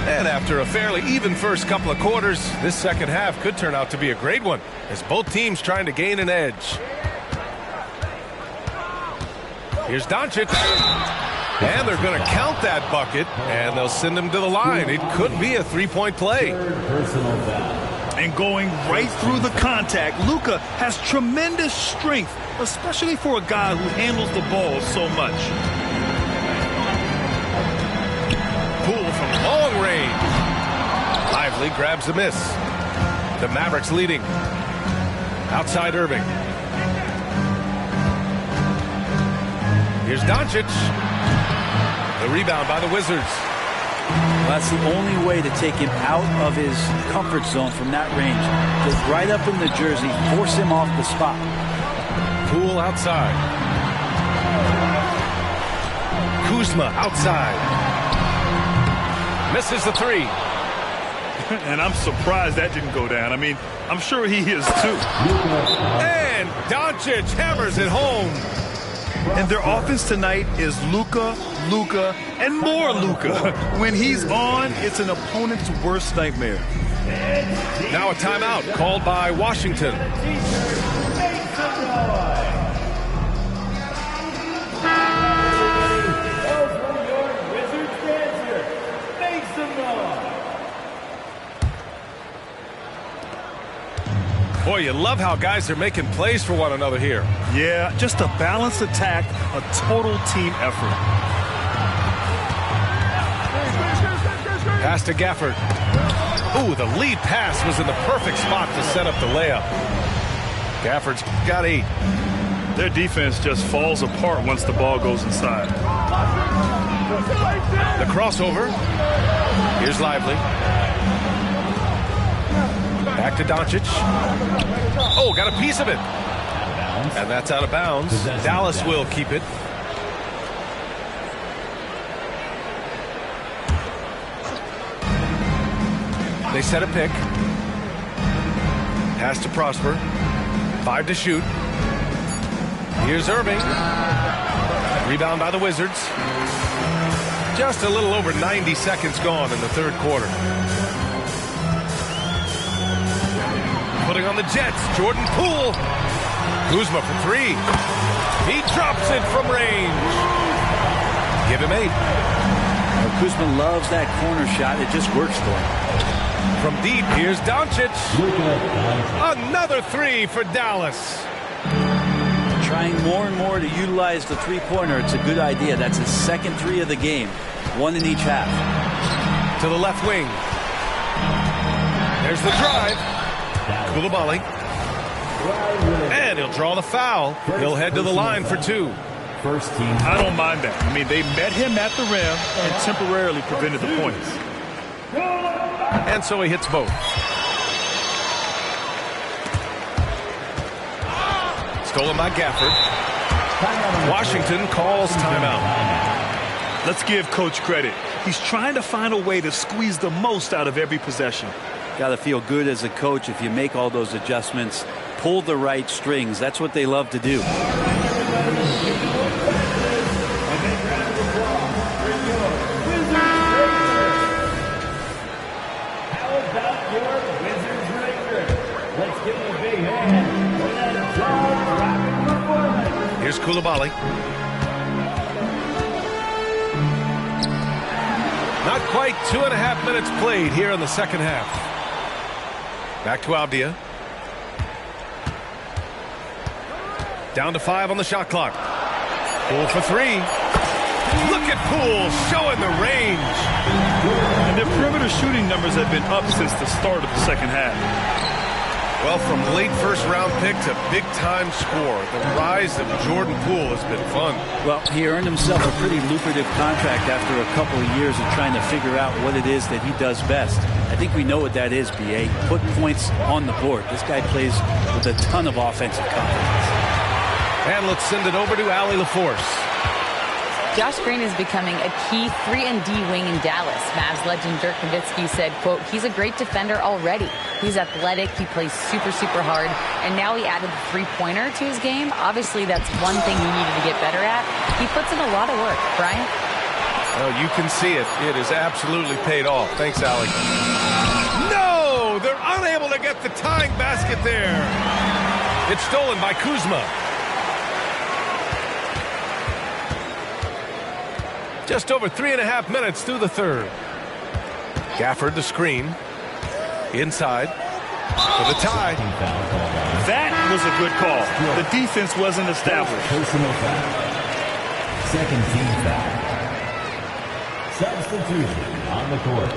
And after a fairly even first couple of quarters, this second half could turn out to be a great one as both teams trying to gain an edge. Here's Doncic. And they're going to count that bucket, and they'll send him to the line. It could be a three-point play. And going right through the contact, Luka has tremendous strength, especially for a guy who handles the ball so much. Poole from long range. Lively grabs the miss. The Mavericks leading. Outside Irving. Here's Doncic. The rebound by the Wizards. Well, that's the only way to take him out of his comfort zone from that range. Get right up in the jersey, force him off the spot. Poole outside. Kuzma outside. Misses the three. And I'm surprised that didn't go down. I mean, I'm sure he is too. And Doncic hammers it home. And their offense tonight is Luka, Luka, and more Luka. When he's on, it's an opponent's worst nightmare. Now a timeout called by Washington. Boy, you love how guys are making plays for one another here. Yeah, just a balanced attack, a total team effort. Pass to Gafford. Ooh, the lead pass was in the perfect spot to set up the layup. Gafford's got 8. Their defense just falls apart once the ball goes inside. The crossover. Here's Lively. Back to Doncic. Oh, got a piece of it. And that's out of bounds. Dallas will keep it. They set a pick. Pass to Prosper. 5 to shoot. Here's Irving. Rebound by the Wizards. Just a little over 90 seconds gone in the third quarter. Putting on the Jets, Jordan Poole. Kuzma for three. He drops it from range. Give him 8. Well, Kuzma loves that corner shot. It just works for him. From deep, here's Doncic. Another 3 for Dallas. Trying more and more to utilize the three-pointer. It's a good idea. That's his second 3 of the game. 1 in each half. To the left wing. There's the drive. Koulibaly. And he'll draw the foul. He'll head to the line for 2. First team. I don't mind that. I mean, they met him at the rim and temporarily prevented the points. And so he hits both. Stolen by Gafford. Washington calls timeout. Let's give Coach credit. He's trying to find a way to squeeze the most out of every possession. Got to feel good as a coach if you make all those adjustments. Pull the right strings. That's what they love to do. Here's Koulibaly. Not quite 2.5 minutes played here in the second half. Back to Avdia. Down to 5 on the shot clock. Poole for 3. Look at Poole showing the range. And their perimeter shooting numbers have been up since the start of the second half. Well, from late first-round pick to big-time score, the rise of Jordan Poole has been fun. Well, he earned himself a pretty lucrative contract after a couple of years of trying to figure out what it is that he does best. I think we know what that is, B.A. Put points on the board. This guy plays with a ton of offensive confidence. And let's send it over to Allie LaForce. Josh Green is becoming a key 3-and-D wing in Dallas. Mavs legend Dirk Nowitzki said, quote, he's a great defender already. He's athletic. He plays super, super hard. And now he added the three-pointer to his game. Obviously, that's one thing he needed to get better at. He puts in a lot of work. Brian? Well, you can see it. It is absolutely paid off. Thanks, Allie. No! They're unable to get the tying basket there. It's stolen by Kuzma. Just over 3.5 minutes through the third. Gafford the screen. Inside. For the tie. That was a good call. The defense wasn't established. Personal foul. Second team foul. Substitution on the court.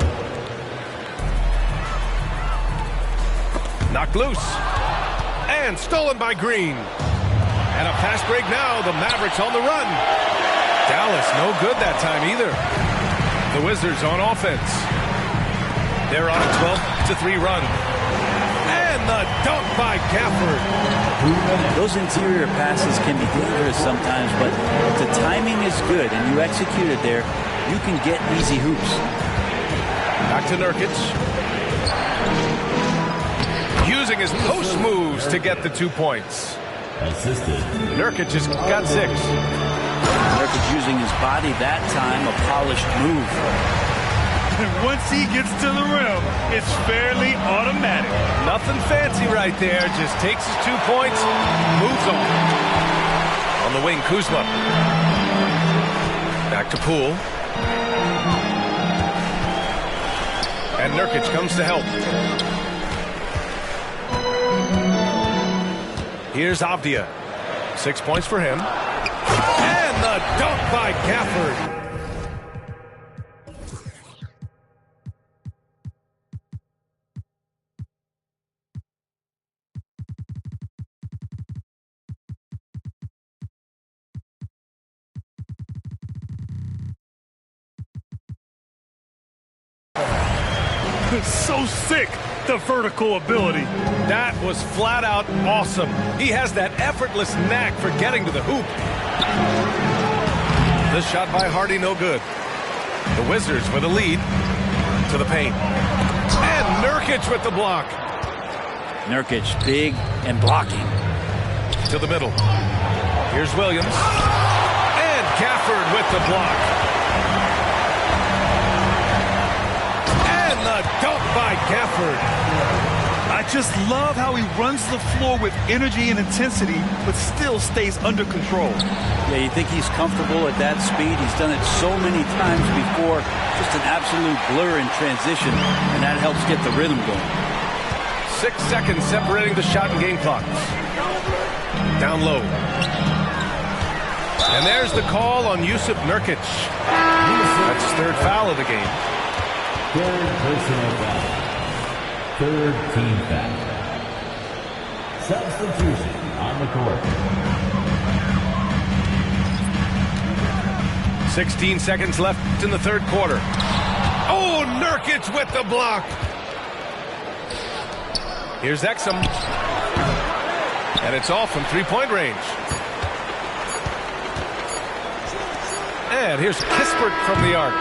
Knocked loose. And stolen by Green. And a fast break now. The Mavericks on the run. Dallas no good that time either. The Wizards on offense. They're on a 12-3 run. And the dunk by Gafford. Those interior passes can be dangerous sometimes, but if the timing is good and you execute it there, you can get easy hoops. Back to Nurkic. Using his post moves to get the 2 points. Assisted. Nurkic has got 6. Nurkic using his body that time, a polished move. And once he gets to the rim, it's fairly automatic. Nothing fancy right there. Just takes his 2 points, moves on. On the wing, Kuzma. Back to Poole. And Nurkic comes to help. Here's Avdia. 6 points for him. And the dunk by Gafford. So sick, the vertical ability. That was flat out awesome. He has that effortless knack for getting to the hoop. This shot by Hardy, no good. The Wizards with a lead to the paint. And Nurkic with the block. Nurkic, big and blocking. To the middle. Here's Williams. And Gafford with the block. The dunk by Gafford. I Just love how he runs the floor with energy and intensity, but still stays under control. Yeah, you think he's comfortable at that speed. He's done it so many times before. Just an absolute blur in transition, and that helps get the rhythm going. 6 seconds separating the shot and game clock. Down low. And there's the call on Jusuf Nurkic. That's his third foul of the game. Third personal foul. Third team foul. Substitution on the court. 16 seconds left in the third quarter. Oh, Nurkic with the block. Here's Exum. And it's off from three-point range. And here's Kispert from the arc.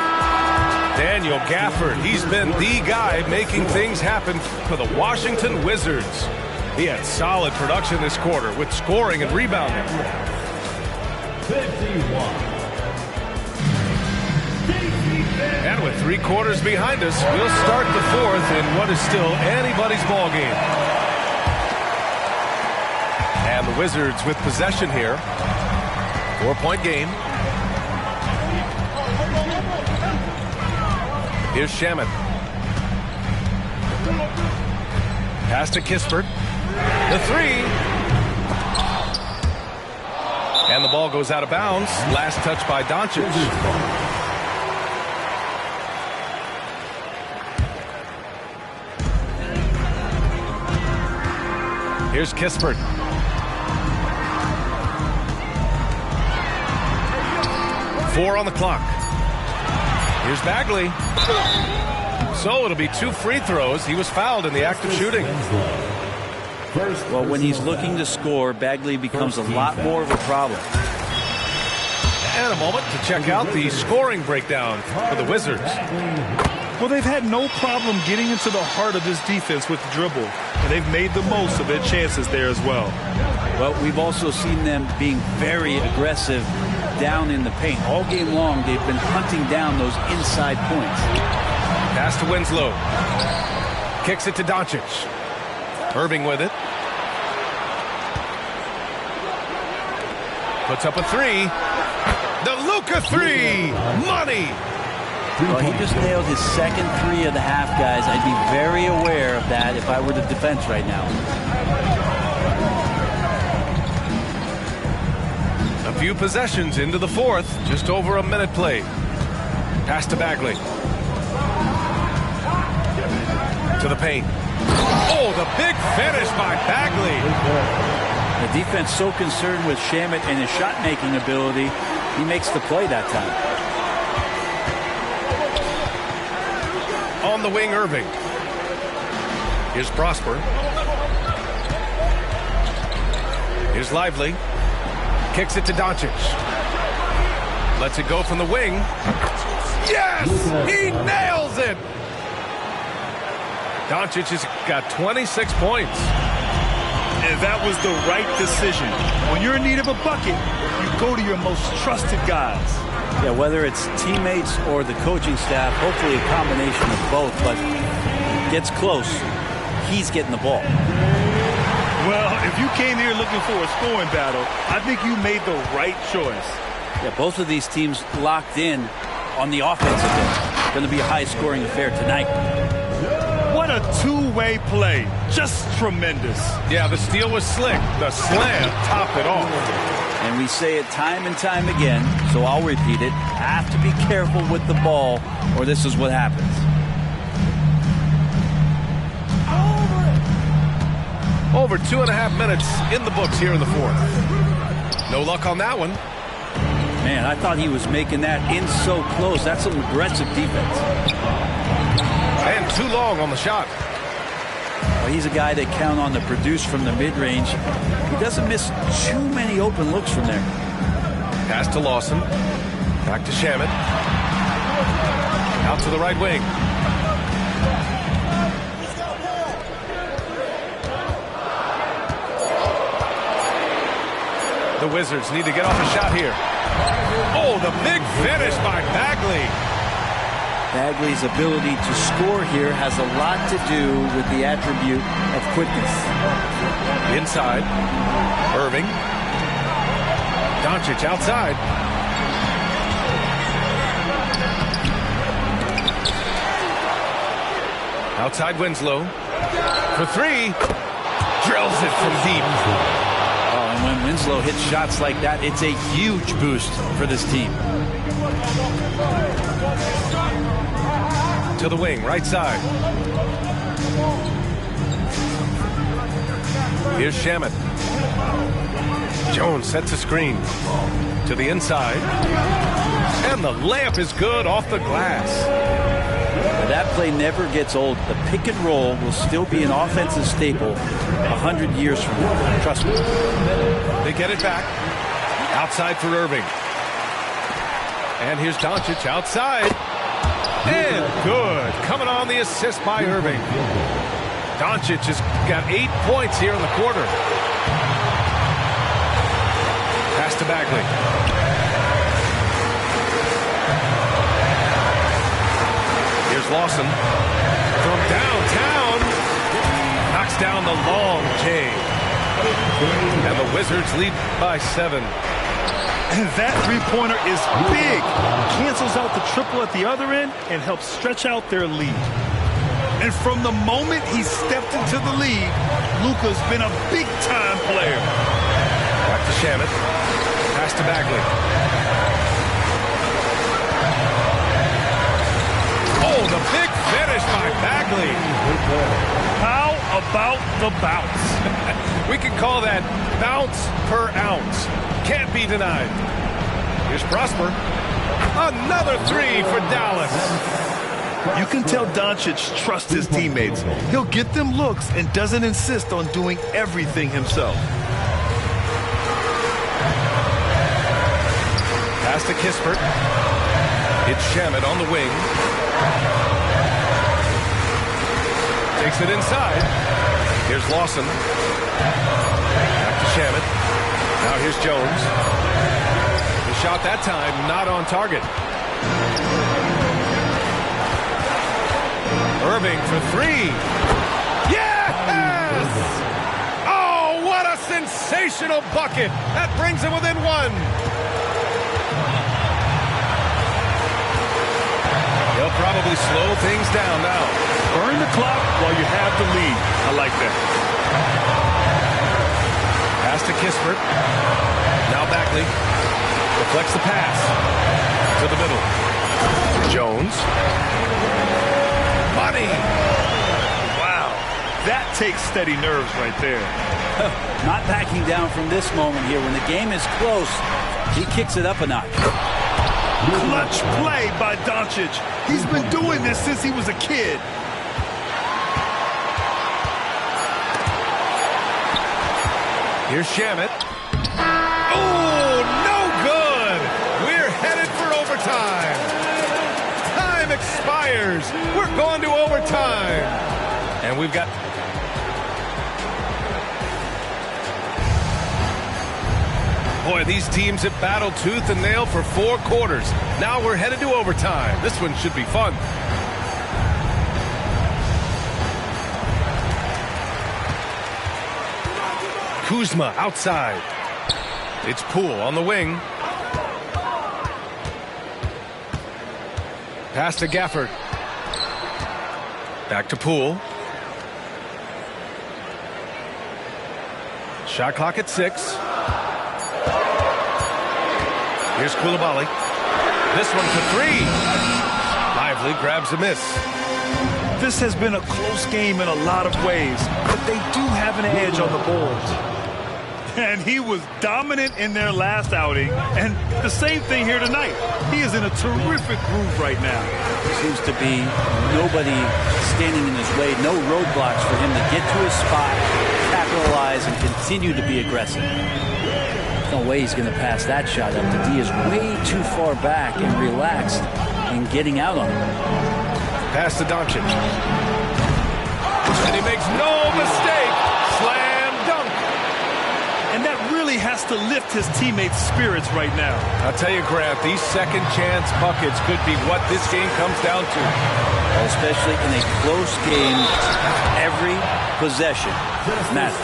Daniel Gafford, he's been the guy making things happen for the Washington Wizards. He had solid production this quarter with scoring and rebounding. 51. And with 3 quarters behind us, we'll start the fourth in what is still anybody's ball game. And the Wizards with possession here. 4-point game. Here's Shamet. Pass to Kispert. The 3. And the ball goes out of bounds. Last touch by Doncic. Here's Kispert. Four on the clock. Here's Bagley. So it'll be 2 free throws. He was fouled in the act of shooting. Well, when he's looking to score, Bagley becomes a lot more of a problem. And a moment to check out the scoring breakdown for the Wizards. Well, they've had no problem getting into the heart of this defense with the dribble, and they've made the most of their chances there as well. Well, we've also seen them being very aggressive down in the paint. All game long, they've been hunting down those inside points. Pass to Winslow. Kicks it to Doncic. Irving with it. Puts up a 3. The Luka 3. Money. Well, he just nailed his second 3 of the half, guys. I'd be very aware of that if I were the defense right now. A few possessions into the fourth. Just over a minute played. Pass to Bagley. To the paint. Oh, the big finish by Bagley. The defense so concerned with Shamet and his shot-making ability, he makes the play that time. On the wing, Irving. Here's Prosper. Here's Lively. Kicks it to Doncic. Lets it go from the wing. Yes! He nails it! Doncic has got 26 points. And that was the right decision. When you're in need of a bucket, you go to your most trusted guys. Yeah, whether it's teammates or the coaching staff, hopefully a combination of both, but gets close, he's getting the ball. Well, if you came here looking for a scoring battle, I think you made the right choice. Yeah, both of these teams locked in on the offensive end. Going to be a high-scoring affair tonight. What a two-way play. Just tremendous. Yeah, the steal was slick. The slam topped it off. And we say it time and time again, so I'll repeat it. Have to be careful with the ball, or this is what happens. Over 2.5 minutes in the books here in the fourth. No luck on that one. Man, I thought he was making that in so close. That's some aggressive defense. And too long on the shot. Well, he's a guy that count on to produce from the mid-range. He doesn't miss too many open looks from there. Pass to Lawson. Back to Shamet. Out to the right wing. The Wizards need to get off a shot here. Oh, the big finish by Bagley. Bagley's ability to score here has a lot to do with the attribute of quickness. Inside. Irving. Doncic outside. Outside Winslow. For three. Drills it from deep. Oh, and when Winslow hits shots like that, it's a huge boost for this team. To the wing, right side. Here's Shamet. Jones sets a screen. To the inside. And the layup is good off the glass. That play never gets old. The pick and roll will still be an offensive staple 100 years from now. Trust me. They get it back. Outside for Irving. And here's Doncic outside. And good. Coming on the assist by Irving. Doncic has got 8 points here in the quarter. Pass to Bagley. Here's Lawson. From downtown. Knocks down the long J. And the Wizards lead by 7. And that three-pointer is big. Cancels out the triple at the other end and helps stretch out their lead. And from the moment he stepped into the league, Luka's been a big-time player. Back to Shamet. Pass to Bagley. Oh, the big finish by Bagley. How about the bounce? We can call that bounce per ounce. Can't be denied. Here's Prosper. Another three for Dallas. You can tell Doncic trusts his teammates. He'll get them looks and doesn't insist on doing everything himself. Pass to Kispert. It's Shamet on the wing. Takes it inside. Here's Lawson. Back to Shamet. Now here's Jones. The shot that time not on target. Irving for three. Yes! Oh, what a sensational bucket. That brings him within one. They'll probably slow things down now. Burn the clock while you have the lead. I like that. Pass to Kispert. Now Bagley. Deflects the pass. To the middle. Jones. Money. Wow. That takes steady nerves right there. Not backing down from this moment here. When the game is close, he kicks it up a notch. Clutch play by Doncic. He's been doing this since he was a kid. Here's Shamet. Oh, no good. We're headed for overtime. Time expires. We're going to overtime. And we've got... Boy, these teams have battled tooth and nail for 4 quarters. Now we're headed to overtime. This one should be fun. Kuzma outside. It's Poole on the wing. Pass to Gafford. Back to Poole. Shot clock at 6. Here's Coulibaly. This one for 3. Lively grabs a miss. This has been a close game in a lot of ways, but they do have an edge on the boards. And he was dominant in their last outing, and the same thing here tonight. He is in a terrific groove right now. Seems to be nobody standing in his way, no roadblocks for him to get to his spot, capitalize, and continue to be aggressive. No way he's going to pass that shot up. The D is way too far back and relaxed in getting out on him. Pass to Doncic. And he makes no mistake. Slam dunk. And that really really has to lift his teammates' spirits right now. I'll tell you, Grant, these second chance buckets could be what this game comes down to. Especially in a close game, every possession matters.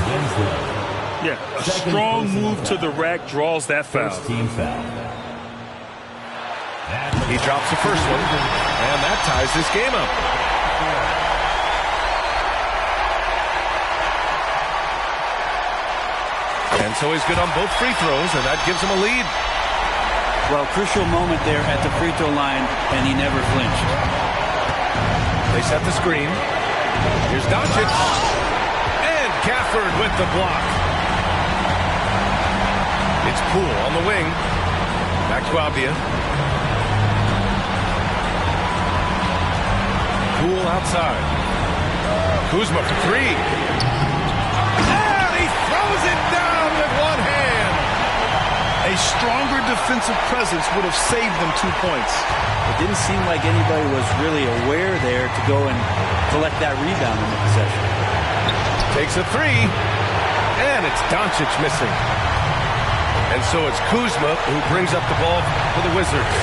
Yeah, a strong move to the rack draws that foul. Team foul. He drops the first one, and that ties this game up. And so he's good on both free throws, and that gives him a lead. Well, crucial moment there at the free throw line, and he never flinched. They set the screen. Here's Doncic. And Gafford with the block. It's Poole on the wing. Back to Avdia. Poole outside. Kuzma for three. And he throws it down with one hand. A stronger defensive presence would have saved them 2 points. It didn't seem like anybody was really aware there to go and collect that rebound in the possession. Takes a three. And it's Doncic missing. And so it's Kuzma who brings up the ball for the Wizards.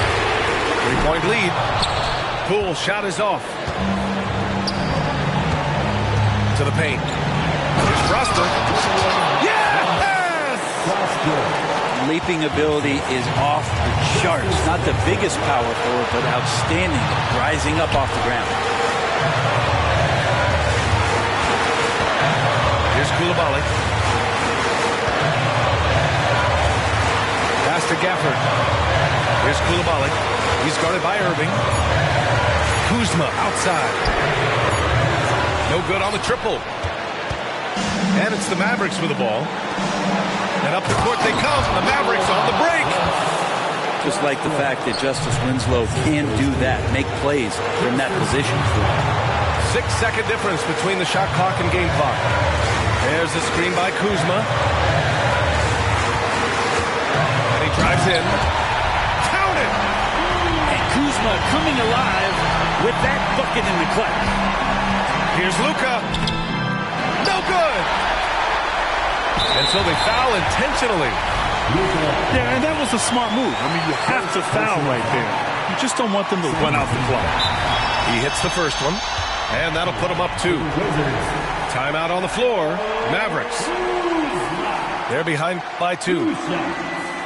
3-point lead. Poole shot is off. To the paint. Here's Prosper. Yes! Leaping ability is off the charts. Not the biggest power forward, but outstanding. Rising up off the ground. Here's Coulibaly. Pass to Gafford. Here's Coulibaly. He's guarded by Irving. Kuzma outside. No good on the triple. And it's the Mavericks with the ball. And up the court they come. The Mavericks on the break. Just like the fact that Justice Winslow can do that, make plays from that position. 6-second difference between the shot clock and game clock. There's the screen by Kuzma. And he drives in. Count it! And Kuzma coming alive with that bucket in the clutch. Here's Luka. No good! And so they foul intentionally. Yeah, and that was a smart move. I mean, you have to foul right there. You just don't want them to run out the clock. He hits the first one, and that'll put him up 2. Timeout on the floor. Mavericks. They're behind by 2.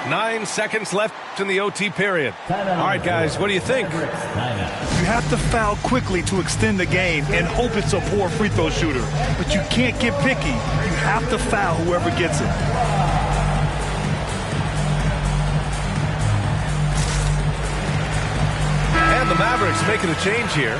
9 seconds left in the OT period. All right, guys, what do you think? You have to foul quickly to extend the game and hope it's a poor free throw shooter. But you can't get picky. You have to foul whoever gets it. And the Mavericks making a change here.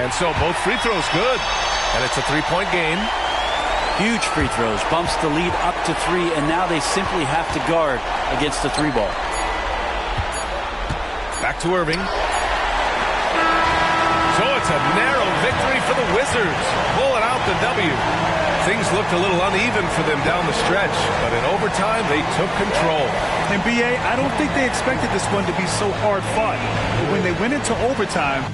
And so both free throws good. And it's a 3-point game. Huge free throws. Bumps the lead up to 3, and now they simply have to guard against the 3 ball. Back to Irving. So it's a narrow victory for the Wizards. Pulling out the W. Things looked a little uneven for them down the stretch, but in overtime, they took control. And B.A., I don't think they expected this one to be so hard fought. But when they went into overtime,